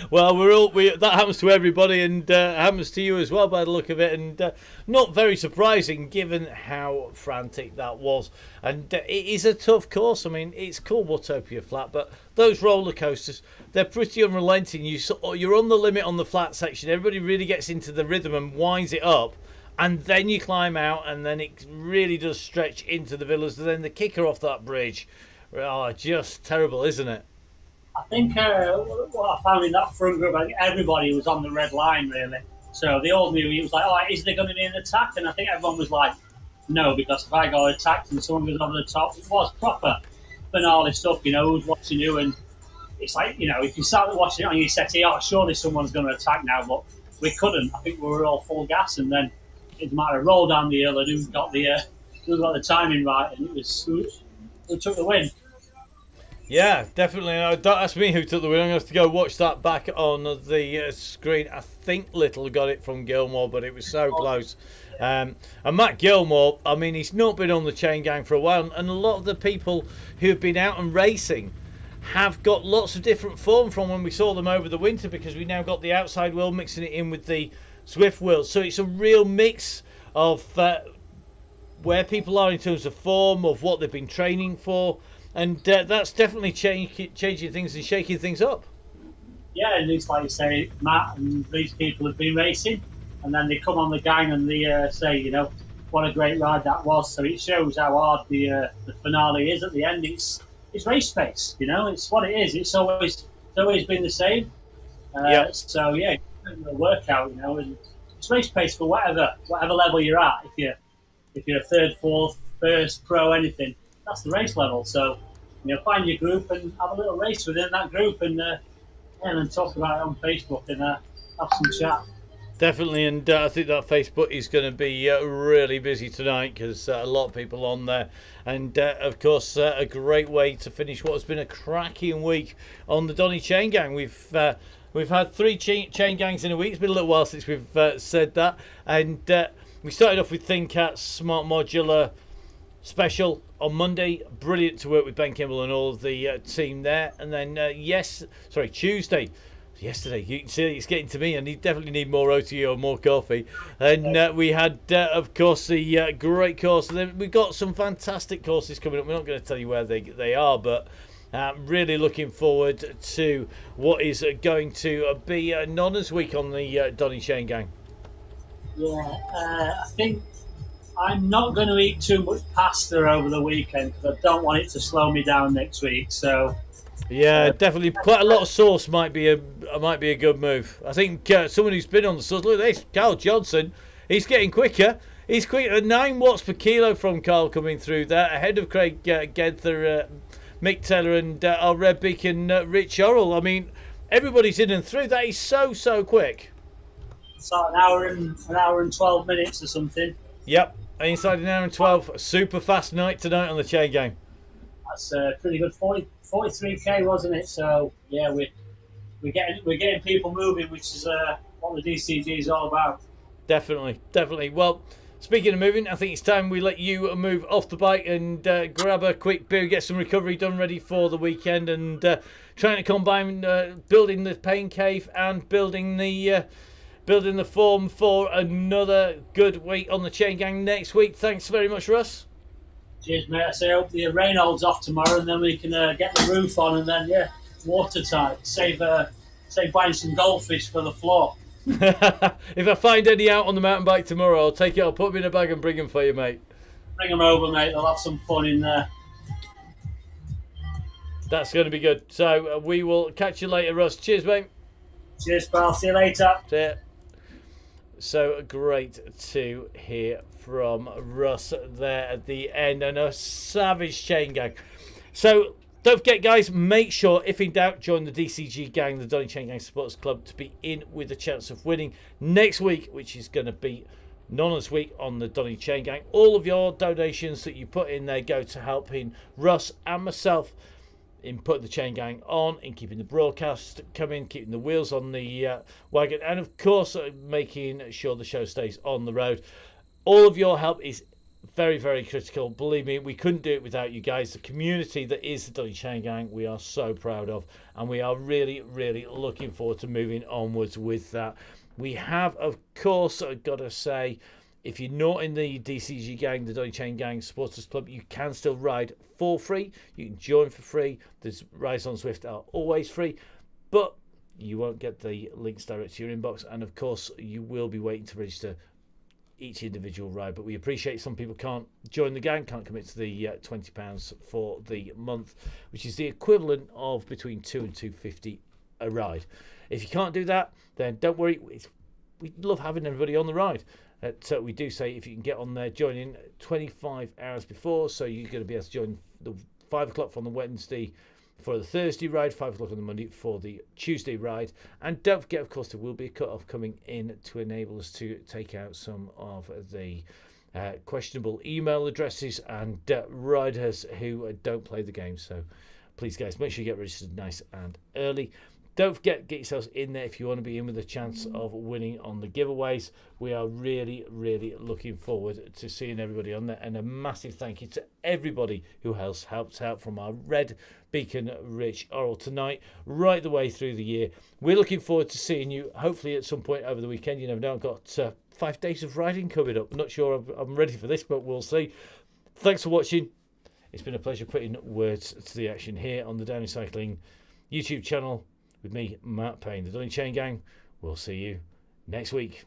Well, that happens to everybody, and happens to you as well by the look of it, and not very surprising given how frantic that was. And it is a tough course. I mean, it's called Watopia Flat, but those roller coasters, they're pretty unrelenting. You're on the limit on the flat section. Everybody really gets into the rhythm and winds it up. And then you climb out, and then it really does stretch into the villas. And then the kicker off that bridge, just terrible, isn't it? I think what I found in that front group, I think everybody was on the red line, really. So they all knew. It was like, is there going to be an attack? And I think everyone was like, no, because if I got attacked and someone was over the top, it was proper finale stuff, you know, who's watching who. And it's like, you know, if you started watching it on your settee, surely someone's going to attack now. But we couldn't. I think we were all full gas, and then it was a matter of roll down the hill and who got the timing right, and it was who took the win. Yeah, definitely. Don't ask me who took the win. I'm going to have to go watch that back on the screen. I think Little got it from Gilmore, but it was so close. And Matt Gilmore, I mean, he's not been on the Chaingang for a while, and a lot of the people who have been out and racing have got lots of different form from when we saw them over the winter, because we now got the outside wheel mixing it in with the Swift wheels. So it's a real mix of where people are in terms of form, of what they've been training for, and that's definitely changing things and shaking things up. Yeah, and it's like you say, Matt and these people have been racing, and then they come on the gang and they say, you know, what a great ride that was. So it shows how hard the finale is at the end. It's it's race pace. It's what it is. It's always been the same. So yeah, a workout. And it's race pace for whatever level you're at. If you're third, fourth, first, pro, anything, that's the race level. So find your group and have a little race within that group, and then talk about it on Facebook and have some chat. Definitely, and I think that Facebook is going to be really busy tonight because a lot of people on there, and of course a great way to finish what has been a cracking week on the Donny Chaingang. We've had 3 Chaingangs in a week. It's been a little while since we've said that, and we started off with ThinkCat's Smart Modular Special on Monday. Brilliant to work with Ben Kimball and all of the team there, and then Tuesday. Yesterday, you can see it's getting to me. I definitely need more OTO or more coffee. And we had, of course, the great course. And then we've got some fantastic courses coming up. We're not going to tell you where they are, but really looking forward to what is going to be Nonna's week on the Donny Chaingang. Yeah, I think I'm not going to eat too much pasta over the weekend because I don't want it to slow me down next week. So. Yeah, definitely. Quite a lot of sauce might be a good move. I think someone who's been on the sauce. Look at this, Carl Johnson. He's getting quicker. He's quicker. 9 watts per kilo from Carl coming through there, ahead of Craig Genther, Mick Taylor, and our Red Beacon Rich Orrell. I mean, everybody's in and through. That is so quick. So an hour and 12 minutes or something. Yep, inside an hour and 12. Super fast night tonight on the Chaingang. That's pretty good. 43k, wasn't it? So yeah, we're getting people moving, which is what the DCG is all about. Definitely. Well, speaking of moving, I think it's time we let you move off the bike and grab a quick beer, get some recovery done, ready for the weekend, and trying to combine building the pain cave and building the form for another good week on the Chaingang next week. Thanks very much, Russ. Cheers, mate. I hope the rain holds off tomorrow, and then we can get the roof on, and then watertight. Save buying some goldfish for the floor. If I find any out on the mountain bike tomorrow, I'll take it. I'll put them in a bag and bring them for you, mate. Bring them over, mate. They'll have some fun in there. That's going to be good. So we will catch you later, Russ. Cheers, mate. Cheers, pal. See you later. See ya. So great to hear from Russ there at the end, and a savage Chaingang. So don't forget, guys, make sure, if in doubt, join the DCG gang, the Donny Chaingang Supporters Club, to be in with a chance of winning next week, which is going to be Nonna's week on the Donny Chaingang. All of your donations that you put in there go to helping Russ and myself in putting the Chaingang on, in keeping the broadcast coming, keeping the wheels on the wagon, and of course making sure the show stays on the road. All of your help is very critical. Believe me, we couldn't do it without you guys. The community that is the Donny Chaingang, we are so proud of, and we are really looking forward to moving onwards with that. We have, of course, got to say, if you're not in the DCG gang, the Donny Chaingang Supporters Club, you can still ride for free. You can join for free. There's rides on Swift are always free, but you won't get the links direct to your inbox. And of course, you will be waiting to register each individual ride. But we appreciate some people can't join the gang, can't commit to the £20 for the month, which is the equivalent of between £2 and £2.50 a ride. If you can't do that, then don't worry. We love having everybody on the ride. So we do say if you can get on there, join in 25 hours before, so you're going to be able to join the 5 o'clock from the Wednesday for the Thursday ride, 5 o'clock on the Monday for the Tuesday ride. And don't forget, of course, there will be a cut-off coming in to enable us to take out some of the questionable email addresses and riders who don't play the game. So please, guys, make sure you get registered nice and early. Don't forget, get yourselves in there if you want to be in with a chance of winning on the giveaways. We are really looking forward to seeing everybody on there. And a massive thank you to everybody who has helped out, from our Red Beacon Rich Orrell tonight, right the way through the year. We're looking forward to seeing you, hopefully at some point over the weekend. You never know, I've got 5 days of riding coming up. Not sure I'm ready for this, but we'll see. Thanks for watching. It's been a pleasure putting words to the action here on the Downhill Cycling YouTube channel. With me, Matt Payne, the Donny Chaingang. We'll see you next week.